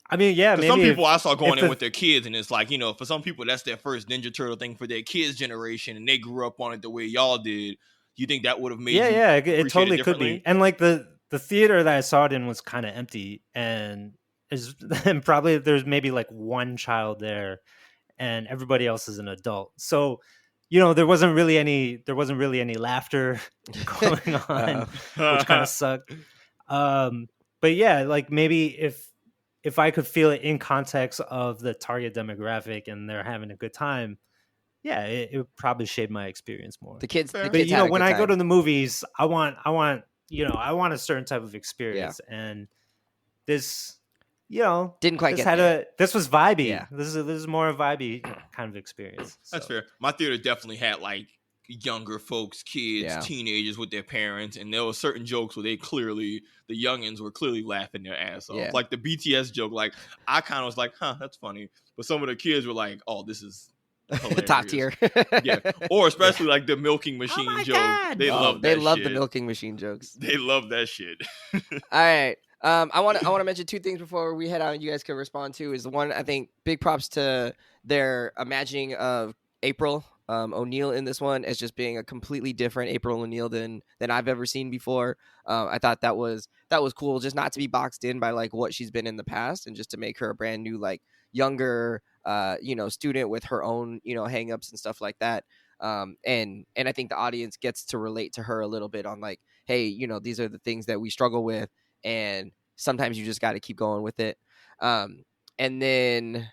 I mean, yeah, maybe some people I saw going in with their kids, and it's like for some people that's their first Ninja Turtle thing for their kids' generation, and they grew up on it the way y'all did. You think that would have made it totally could be. And like the theater that I saw it in was kind of empty, and probably there's maybe like one child there, and everybody else is an adult. So, there wasn't really any laughter going on, which kind of sucked. But yeah, like maybe if I could feel it in context of the target demographic and they're having a good time, yeah, it probably shaped my experience more. The kids, Fair. the But kids you had know, a when good I go time. to the movies, I want a certain type of experience, and this, Didn't quite this get there. this was vibey. Yeah. This is more a vibey kind of experience. That's so. fair. My theater definitely had like younger folks, kids, Yeah. teenagers with their parents, and there were certain jokes where the youngins were clearly laughing their ass off. Yeah. Like the BTS joke, like I kind of was like, huh, that's funny. But some of the kids were like, oh, this is hilarious. Top tier. Yeah. Or especially like the milking machine my joke. God! They love that They love shit. the milking machine jokes. They love that shit. All right. I want to mention two things before we head out, and you guys can respond to. Is the one, I think, big props to their imagining of April O'Neil in this one as just being a completely different April O'Neil than I've ever seen before. I thought that was cool, just not to be boxed in by like what she's been in the past, and just to make her a brand new, like, younger student with her own hangups and stuff like that. And I think the audience gets to relate to her a little bit on like, hey, these are the things that we struggle with, and sometimes you just got to keep going with it. And then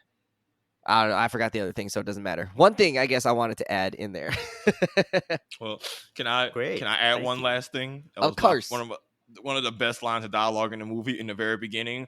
I don't know, I forgot the other thing, so it doesn't matter. One thing I guess I wanted to add in there. Well, can I Great. add Thank one you. last thing? That Of was my- course. one of the best lines of dialogue in the movie in the very beginning.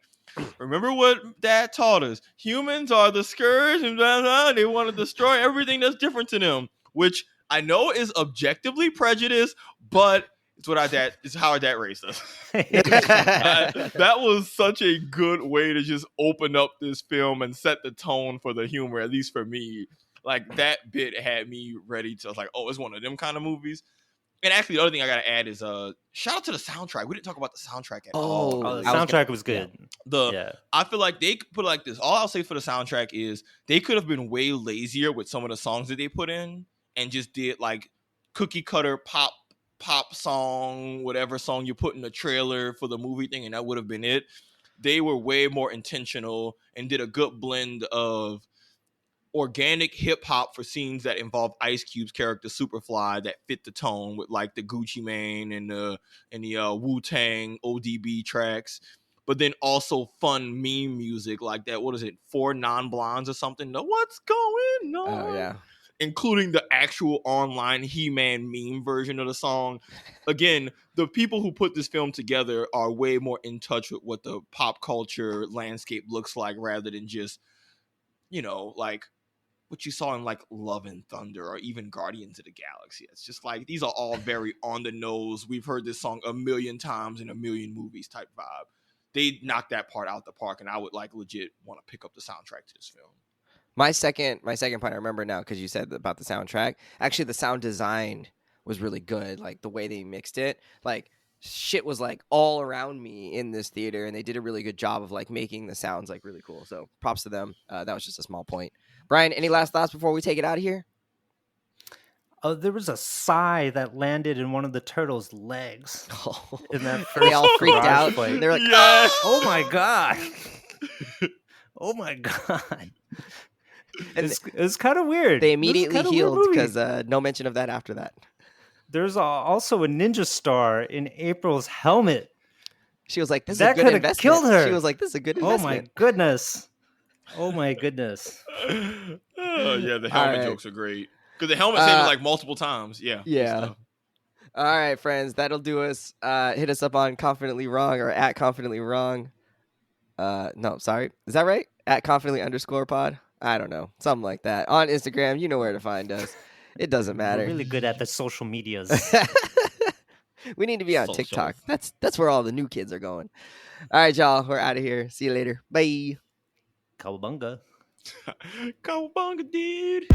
Remember what Dad taught us? Humans are the scourge, and blah, blah, they want to destroy everything that's different to them, which I know is objectively prejudice, but it's how our dad raised us. That was such a good way to just open up this film and set the tone for the humor, at least for me. Like, that bit had me ready to, like, oh, it's one of them kind of movies. And actually, the other thing I gotta add is shout out to the soundtrack. We didn't talk about the soundtrack at all. Oh, the I was soundtrack was good. Yeah. I feel like they could put it like this. All I'll say for the soundtrack is they could have been way lazier with some of the songs that they put in and just did like cookie cutter pop song, whatever song you put in the trailer for the movie thing, and that would have been it. They were way more intentional and did a good blend of organic hip hop for scenes that involve Ice Cube's character Superfly that fit the tone with like the Gucci Mane and the Wu-Tang ODB tracks, but then also fun meme music like that. What is it? 4 Non-Blondes or something? The what's going on? Oh yeah. Including the actual online He-Man meme version of the song. Again, the people who put this film together are way more in touch with what the pop culture landscape looks like rather than just, like what you saw in like Love and Thunder or even Guardians of the Galaxy. It's just like, these are all very on the nose. We've heard this song a million times in a million movies type vibe. They knocked that part out the park, and I would like legit want to pick up the soundtrack to this film. My second point I remember now, because you said about the soundtrack. Actually, the sound design was really good. Like the way they mixed it, like shit was like all around me in this theater, and they did a really good job of like making the sounds like really cool. So props to them. That was just a small point. Brian, any last thoughts before we take it out of here? Oh, there was a sigh that landed in one of the turtles' legs. In that They all first freaked garage out. fight. They're like, Yes! Oh my god! Oh my god! It's kind of weird. they This is immediately kinda weird healed movie. because no mention of that after that. There's also a ninja star in April's helmet. She was like, "This is That a good coulda investment." killed her. She was like, "This is a good Oh investment." my goodness! Oh my goodness! Oh yeah, the helmet All right. jokes are great because the helmet saved it like multiple times. Yeah. good Yeah. stuff. All right, friends, that'll do us. Hit us up on Confidently Wrong or at Confidently Wrong. No, sorry. Is that right? At Confidently_pod? I don't know. Something like that. On Instagram, you know where to find us. It doesn't matter. We're really good at the social medias. We need to be on Social. TikTok. That's where all the new kids are going. All right, y'all. We're out of here. See you later. Bye. Cowabunga. Cowabunga, dude.